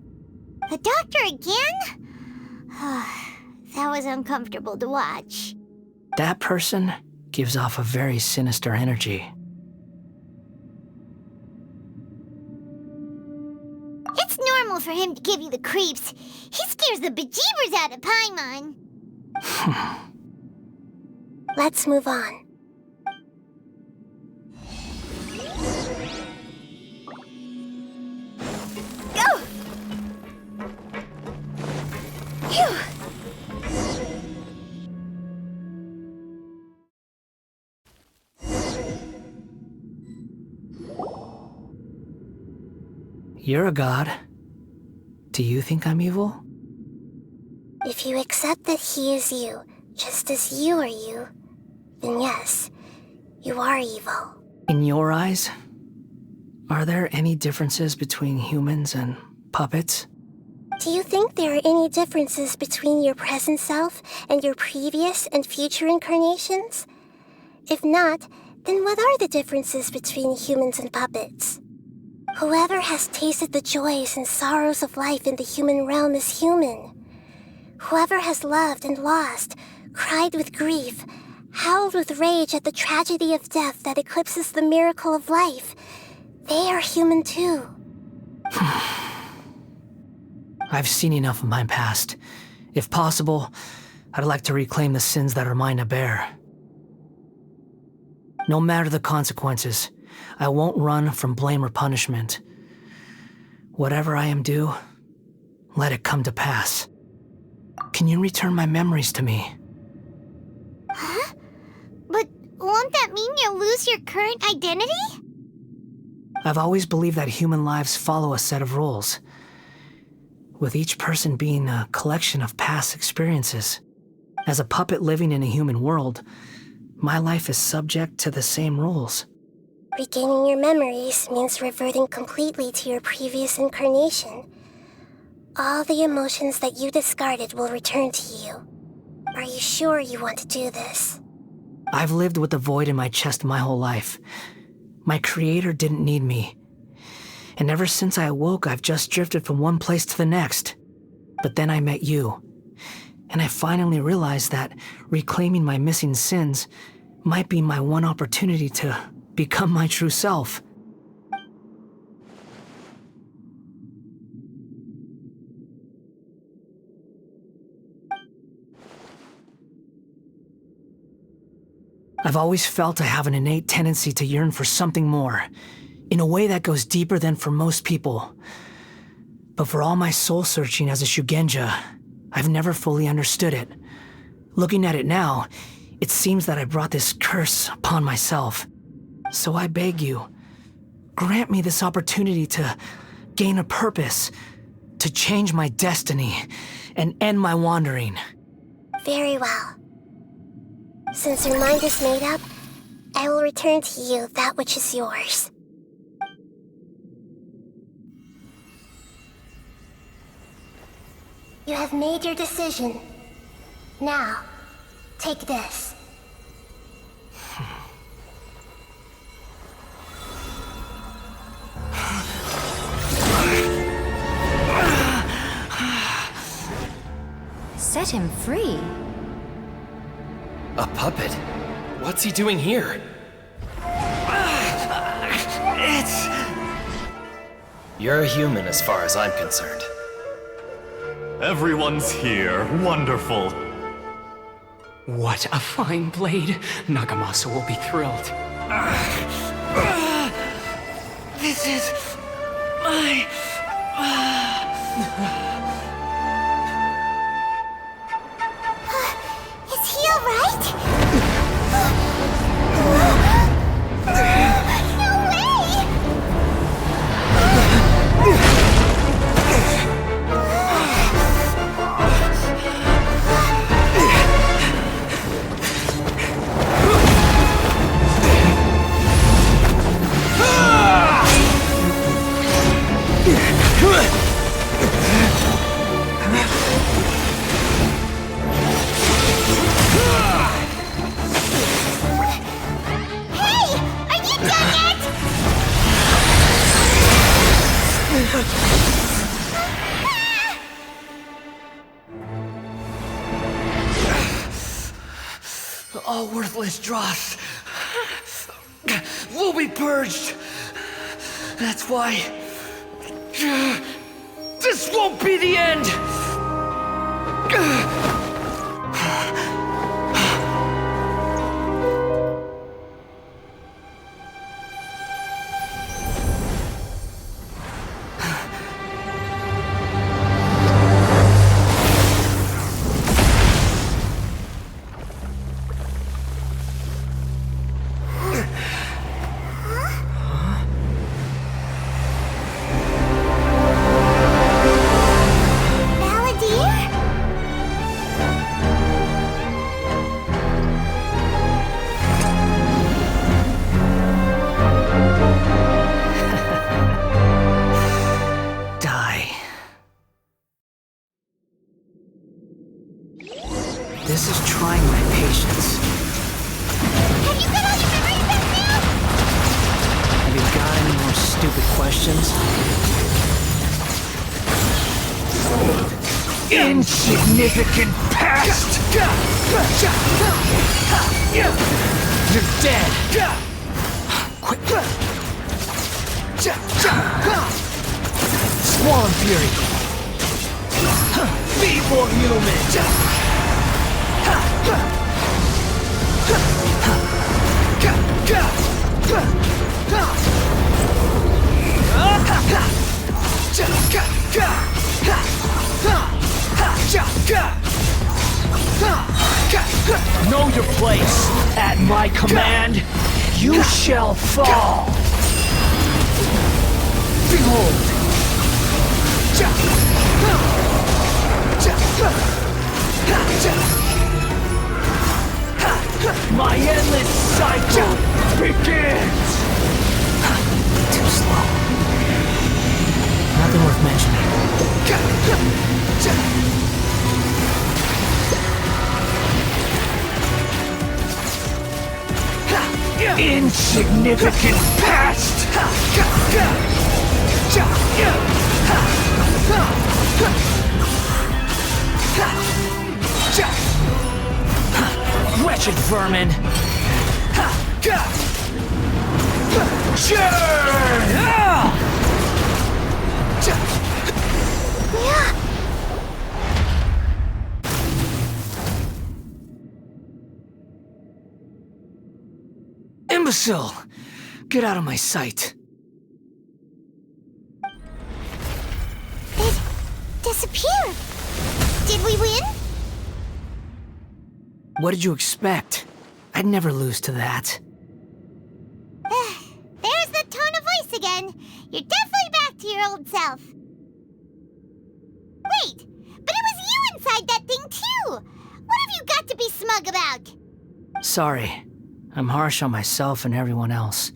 Speaker 3: The doctor again? That was uncomfortable to watch.
Speaker 6: That person gives off a very sinister energy.
Speaker 3: It's normal for him to give you the creeps. He scares the bejeebers out of Paimon.
Speaker 1: Let's move on.
Speaker 3: Go! Phew!
Speaker 6: You're a god. Do you think I'm evil?
Speaker 1: If you accept that he is you, just as you are you, then yes, you are evil.
Speaker 6: In your eyes, are there any differences between humans and puppets?
Speaker 1: Do you think there are any differences between your present self and your previous and future incarnations? If not, then what are the differences between humans and puppets? Whoever has tasted the joys and sorrows of life in the human realm is human. Whoever has loved and lost, cried with grief, howled with rage at the tragedy of death that eclipses the miracle of life, they are human too.
Speaker 6: I've seen enough of my past. If possible, I'd like to reclaim the sins that are mine to bear. No matter the consequences, I won't run from blame or punishment. Whatever I am due, let it come to pass. Can you return my memories to me?
Speaker 3: Huh? But Won't that mean you'll lose your current identity?
Speaker 6: I've always believed that human lives follow a set of rules, with each person being a collection of past experiences. As a puppet living in a human world, my life is subject to the same rules.
Speaker 1: Regaining your memories means reverting completely to your previous incarnation. All the emotions that you discarded will return to you. Are you sure you want to do this?
Speaker 6: I've lived with the void in my chest my whole life. My creator didn't need me. And ever since I awoke, I've just drifted from one place to the next. But then I met you. And I finally realized that reclaiming my missing sins might be my one opportunity to become my true self. I've always felt I have an innate tendency to yearn for something more, in a way that goes deeper than for most people. But for all my soul-searching as a Shugenja, I've never fully understood it. Looking at it now, it seems that I brought this curse upon myself. So I beg you, grant me this opportunity to gain a purpose, to change my destiny, and end my wandering.
Speaker 1: Very well. Since your mind is made up, I will return to you that which is yours. You have made your decision. Now, take this.
Speaker 15: Set him free.
Speaker 4: A puppet? What's he doing here? You're a human as far as I'm concerned.
Speaker 12: Everyone's here. Wonderful.
Speaker 8: What a fine blade. Nagamasa will be thrilled.
Speaker 6: This is my...
Speaker 3: Is he alright? No way!
Speaker 6: All worthless dross will be purged. That's why this won't be the end. This is trying my patience.
Speaker 3: Have you got all your memories back now?
Speaker 6: Have you got any more stupid questions? Insignificant past! You're dead! Quick! Swan Fury! Be more human! Know your place. At my command, you shall fall. Behold. My endless cycle begins! Too slow. Nothing worth mentioning. Insignificant past! Wretched vermin! Imbecile! Get out of my sight.
Speaker 3: It disappeared. Did we win?
Speaker 6: What did you expect? I'd never lose to that.
Speaker 3: There's the tone of voice again. You're definitely back to your old self. Wait, but it was you inside that thing too! What have you got to be smug about?
Speaker 6: Sorry. I'm harsh on myself and everyone else.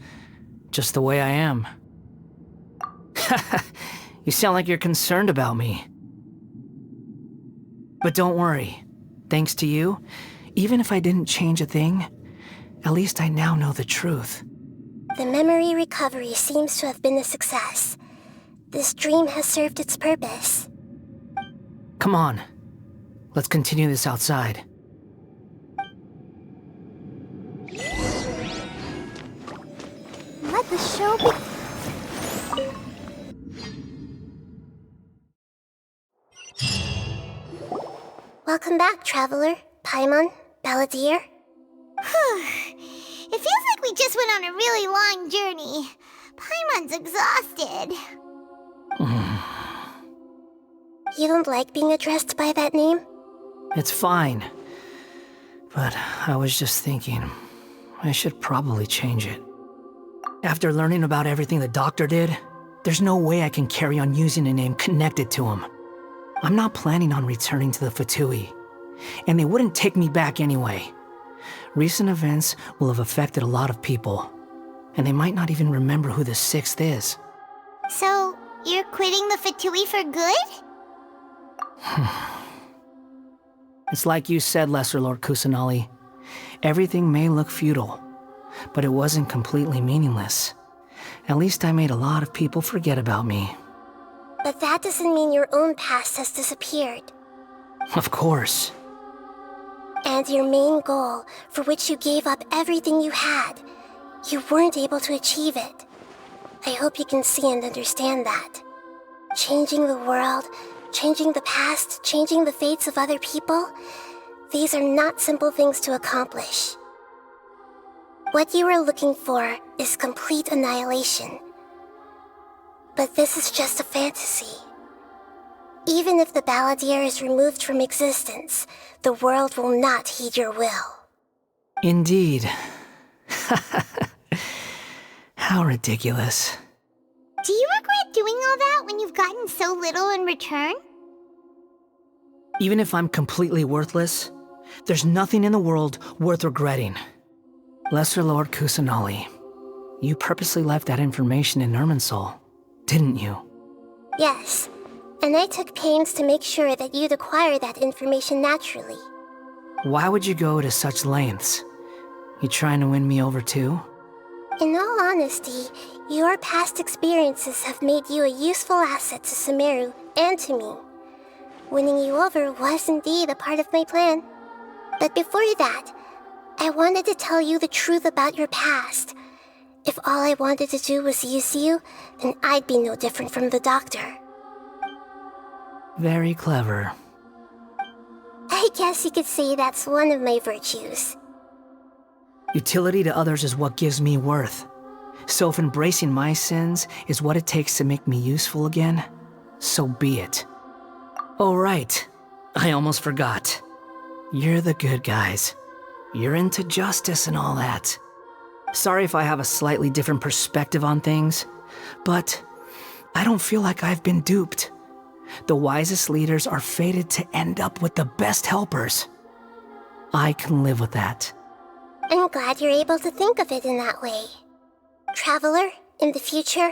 Speaker 6: Just the way I am. You sound like you're concerned about me. But don't worry. Thanks to you, even if I didn't change a thing, at least I now know the truth.
Speaker 1: The memory recovery seems to have been a success. This dream has served its purpose.
Speaker 6: Come on. Let's continue this outside.
Speaker 3: Let the show be...
Speaker 1: Welcome back, Traveler, Paimon, Balladeer.
Speaker 3: It feels like we just went on a really long journey. Paimon's exhausted.
Speaker 1: You don't like being addressed by that name?
Speaker 6: It's fine. But I was just thinking, I should probably change it. After learning about everything the doctor did, there's no way I can carry on using a name connected to him. I'm not planning on returning to the Fatui, and they wouldn't take me back anyway. Recent events will have affected a lot of people, and they might not even remember who the Sixth is.
Speaker 3: So, you're quitting the Fatui for good?
Speaker 6: It's like you said, Lesser Lord Kusanali. Everything may look futile, but it wasn't completely meaningless. At least I made a lot of people forget about me.
Speaker 1: But that doesn't mean your own past has disappeared.
Speaker 6: Of course.
Speaker 1: And your main goal, for which you gave up everything you had, you weren't able to achieve it. I hope you can see and understand that. Changing the world, changing the past, changing the fates of other people, these are not simple things to accomplish. What you are looking for is complete annihilation. But this is just a fantasy. Even if the Balladeer is removed from existence, the world will not heed your will.
Speaker 6: Indeed. How ridiculous.
Speaker 3: Do you regret doing all that when you've gotten so little in return?
Speaker 6: Even if I'm completely worthless, there's nothing in the world worth regretting. Lesser Lord Kusanali, you purposely left that information in Irminsul, didn't you?
Speaker 1: Yes, and I took pains to make sure that you'd acquire that information naturally.
Speaker 6: Why would you go to such lengths? You trying to win me over too?
Speaker 1: In all honesty, your past experiences have made you a useful asset to Sumeru and to me. Winning you over was indeed a part of my plan. But before that, I wanted to tell you the truth about your past. If all I wanted to do was use you, then I'd be no different from the doctor.
Speaker 6: Very clever.
Speaker 1: I guess you could say that's one of my virtues.
Speaker 6: Utility to others is what gives me worth. So if embracing my sins is what it takes to make me useful again, so be it. Oh right, I almost forgot. You're the good guys. you're into justice and all that. Sorry if I have a slightly different perspective on things, but I don't feel like I've been duped. The wisest leaders are fated to end up with the best helpers. I can live with that.
Speaker 1: I'm glad you're able to think of it in that way. Traveler, in the future,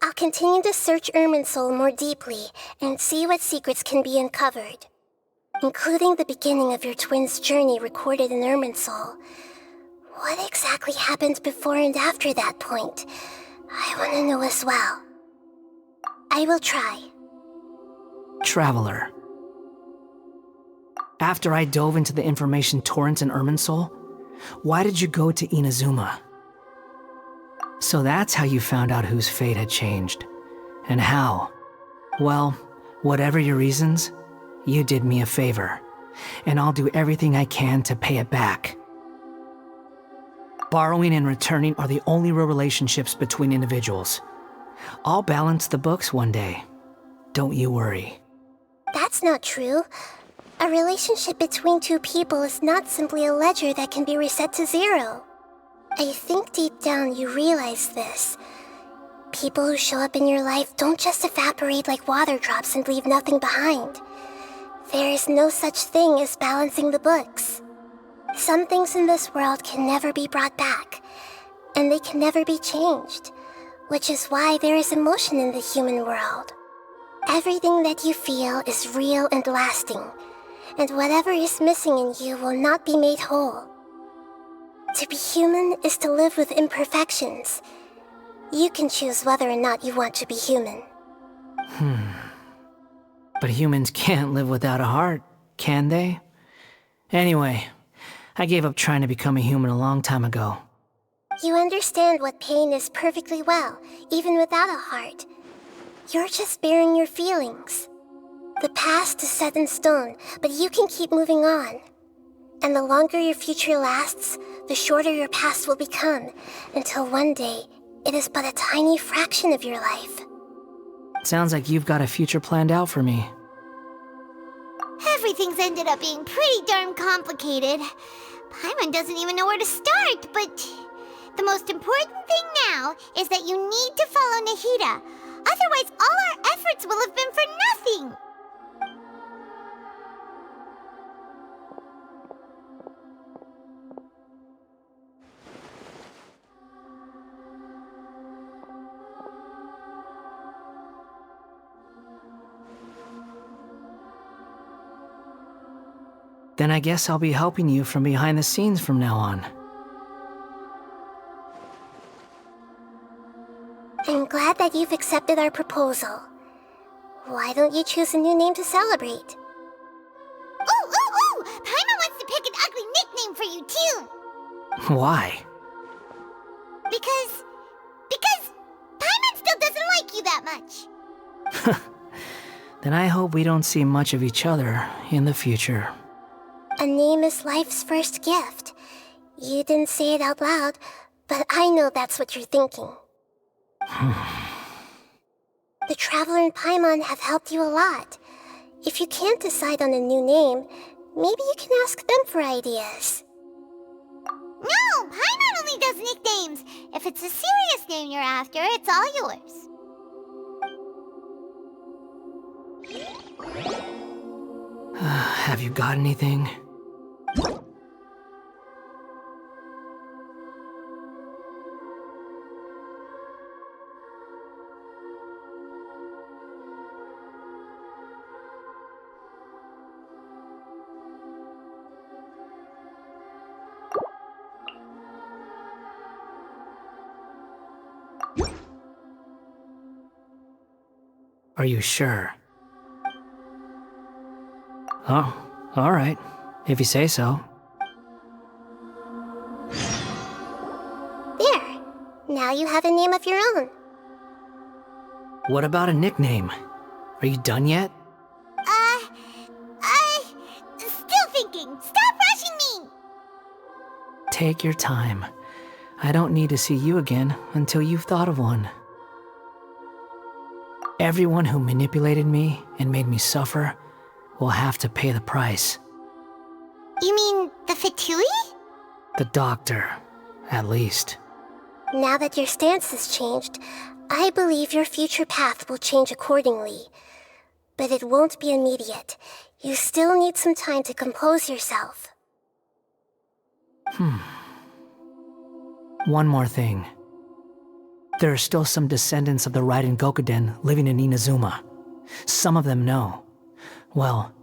Speaker 1: I'll continue to search Irminsul more deeply and see what secrets can be uncovered, including the beginning of your twins' journey recorded in Irminsul. What exactly happened before and after that point? I want to know as well. I will try.
Speaker 6: Traveler. After I dove into the information torrent in Irminsul, why did you go to Inazuma? So that's how you found out whose fate had changed. And how? Well, whatever your reasons, you did me a favor, and I'll do everything I can to pay it back. Borrowing and returning are the only real relationships between individuals. I'll balance the books one day. Don't you worry.
Speaker 1: That's not true. A relationship between two people is not simply a ledger that can be reset to zero. I think deep down you realize this. People who show up in your life don't just evaporate like water drops and leave nothing behind. There is no such thing as balancing the books. Some things in this world can never be brought back, and they can never be changed, which is why there is emotion in the human world. Everything that you feel is real and lasting, and whatever is missing in you will not be made whole. To be human is to live with imperfections. You can choose whether or not you want to be human.
Speaker 6: But humans can't live without a heart, can they? Anyway, I gave up trying to become a human a long time ago.
Speaker 1: You understand what pain is perfectly well, even without a heart. You're just bearing your feelings. The past is set in stone, but you can keep moving on. And the longer your future lasts, the shorter your past will become, until one day, it is but a tiny fraction of your life.
Speaker 6: Sounds like you've got a future planned out for me.
Speaker 3: Everything's ended up being pretty darn complicated. Paimon doesn't even know where to start, but the most important thing now is that you need to follow Nahida. Otherwise, all our efforts will have been for nothing.
Speaker 6: Then I guess I'll be helping you from behind the scenes from now on.
Speaker 1: I'm glad that you've accepted our proposal. Why don't you choose a new name to celebrate?
Speaker 3: Ooh! Paimon wants to pick an ugly nickname for you, too!
Speaker 6: Why?
Speaker 3: Because Paimon still doesn't like you that much.
Speaker 6: Then I hope we don't see much of each other in the future.
Speaker 1: A name is life's first gift. You didn't say it out loud, but I know that's what you're thinking. The Traveler and Paimon have helped you a lot. If you can't decide on a new name, maybe you can ask them for ideas.
Speaker 3: No! Paimon only does nicknames! If it's a serious name you're after, it's all yours.
Speaker 6: Have you got anything? Are you sure? Oh, all right. If you say so.
Speaker 1: There. Now you have a name of your own.
Speaker 6: What about a nickname? Are you done yet?
Speaker 3: Still thinking. Stop rushing me!
Speaker 6: Take your time. I don't need to see you again until you've thought of one. Everyone who manipulated me and made me suffer will have to pay the price.
Speaker 3: You mean the Fatui?
Speaker 6: The doctor, at least.
Speaker 1: Now that your stance has changed, I believe your future path will change accordingly. But it won't be immediate. You still need some time to compose yourself.
Speaker 6: One more thing. There are still some descendants of the Raiden Gokuden living in Inazuma. Some of them know. Well,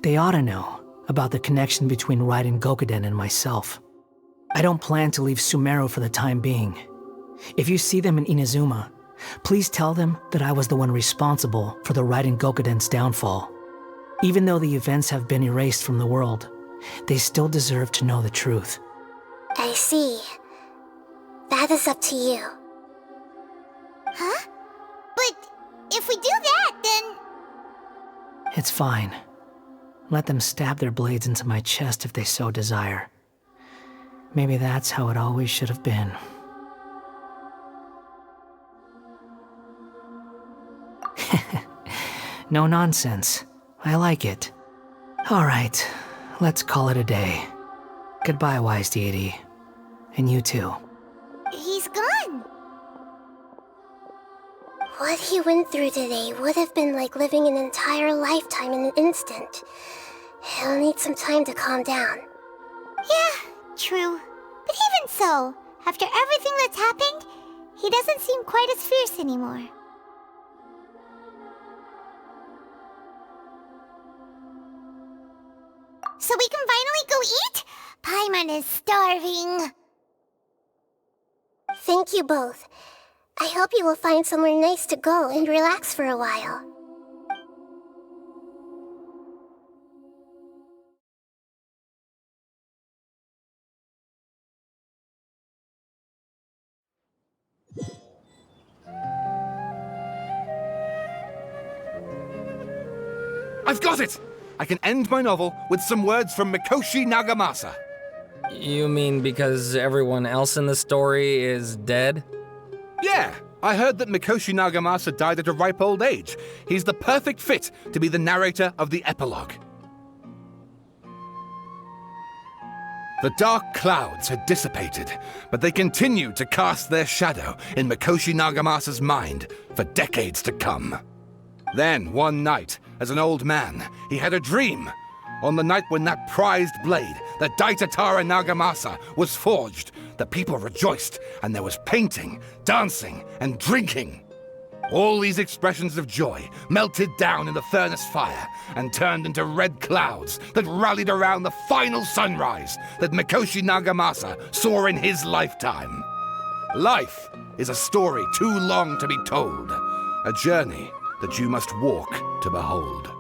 Speaker 6: they ought to know about the connection between Raiden Gokuden and myself. I don't plan to leave Sumeru for the time being. If you see them in Inazuma, please tell them that I was the one responsible for the Raiden Gokuden's downfall. Even though the events have been erased from the world, they still deserve to know the truth.
Speaker 1: I see. That is up to you.
Speaker 3: Huh? But if we do that, then...
Speaker 6: It's fine. Let them stab their blades into my chest if they so desire. Maybe that's how it always should have been. No nonsense. I like it. Alright, let's call it a day. Goodbye, wise deity. And you too.
Speaker 3: He's gone.
Speaker 1: What he went through today would have been like living an entire lifetime in an instant. He'll need some time to calm down.
Speaker 3: Yeah, true. But even so, after everything that's happened, he doesn't seem quite as fierce anymore. So we can finally go eat? Paimon is starving.
Speaker 1: Thank you both. I hope you will find somewhere nice to go and relax for a while.
Speaker 5: I've got it! I can end my novel with some words from Mikoshi Nagamasa.
Speaker 4: You mean because everyone else in the story is dead?
Speaker 5: Yeah, I heard that Mikoshi Nagamasa died at a ripe old age. He's the perfect fit to be the narrator of the epilogue. The dark clouds had dissipated, but they continued to cast their shadow in Mikoshi Nagamasa's mind for decades to come. Then, one night, as an old man, he had a dream. On the night when that prized blade, the Daitatara Nagamasa, was forged, the people rejoiced, and there was painting, dancing, and drinking. All these expressions of joy melted down in the furnace fire and turned into red clouds that rallied around the final sunrise that Mikoshi Nagamasa saw in his lifetime. Life is a story too long to be told, a journey that you must walk to behold.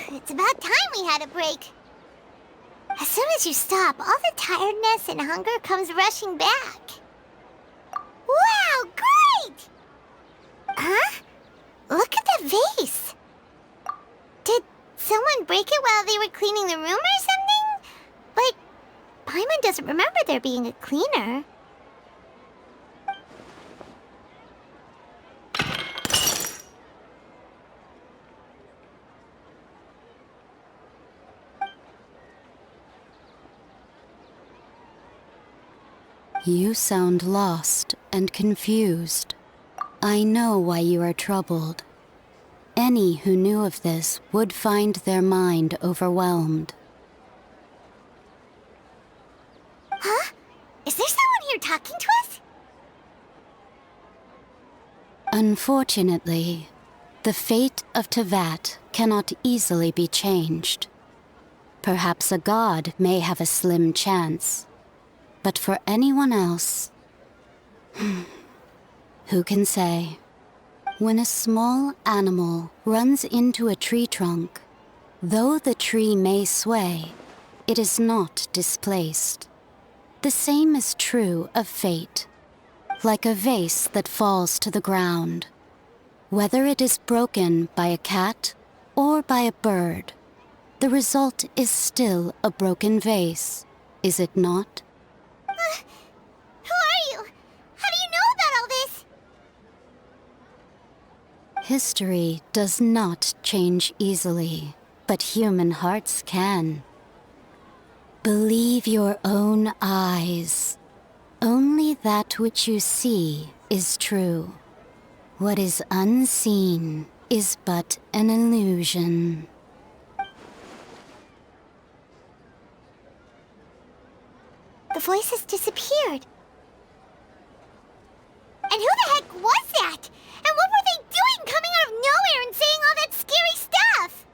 Speaker 3: It's about time we had a break. As soon as you stop, all the tiredness and hunger comes rushing back. Wow, great! Huh? Look at the vase. Did someone break it while they were cleaning the room or something? But Paimon doesn't remember there being a cleaner.
Speaker 15: You sound lost and confused. I know why you are troubled. Any who knew of this would find their mind overwhelmed.
Speaker 3: Huh? Is there someone here talking to us?
Speaker 15: Unfortunately, the fate of Tevat cannot easily be changed. Perhaps a god may have a slim chance, but for anyone else, who can say? When a small animal runs into a tree trunk, though the tree may sway, it is not displaced. The same is true of fate, like a vase that falls to the ground. Whether it is broken by a cat or by a bird, the result is still a broken vase, is it not?
Speaker 3: Who are you? How do you know about all this?
Speaker 15: History does not change easily, but human hearts can. Believe your own eyes. Only that which you see is true. What is unseen is but an illusion.
Speaker 3: The voice has disappeared. And who the heck was that? And what were they doing coming out of nowhere and saying all that scary stuff?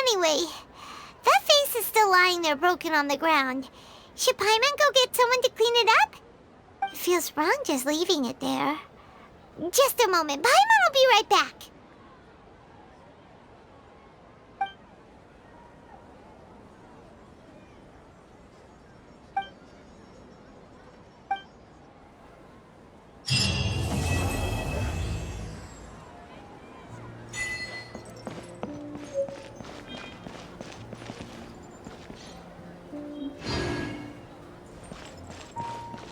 Speaker 3: Anyway, that face is still lying there broken on the ground. Should Paimon go get someone to clean it up? It feels wrong just leaving it there. Just a moment, Paimon will be right back.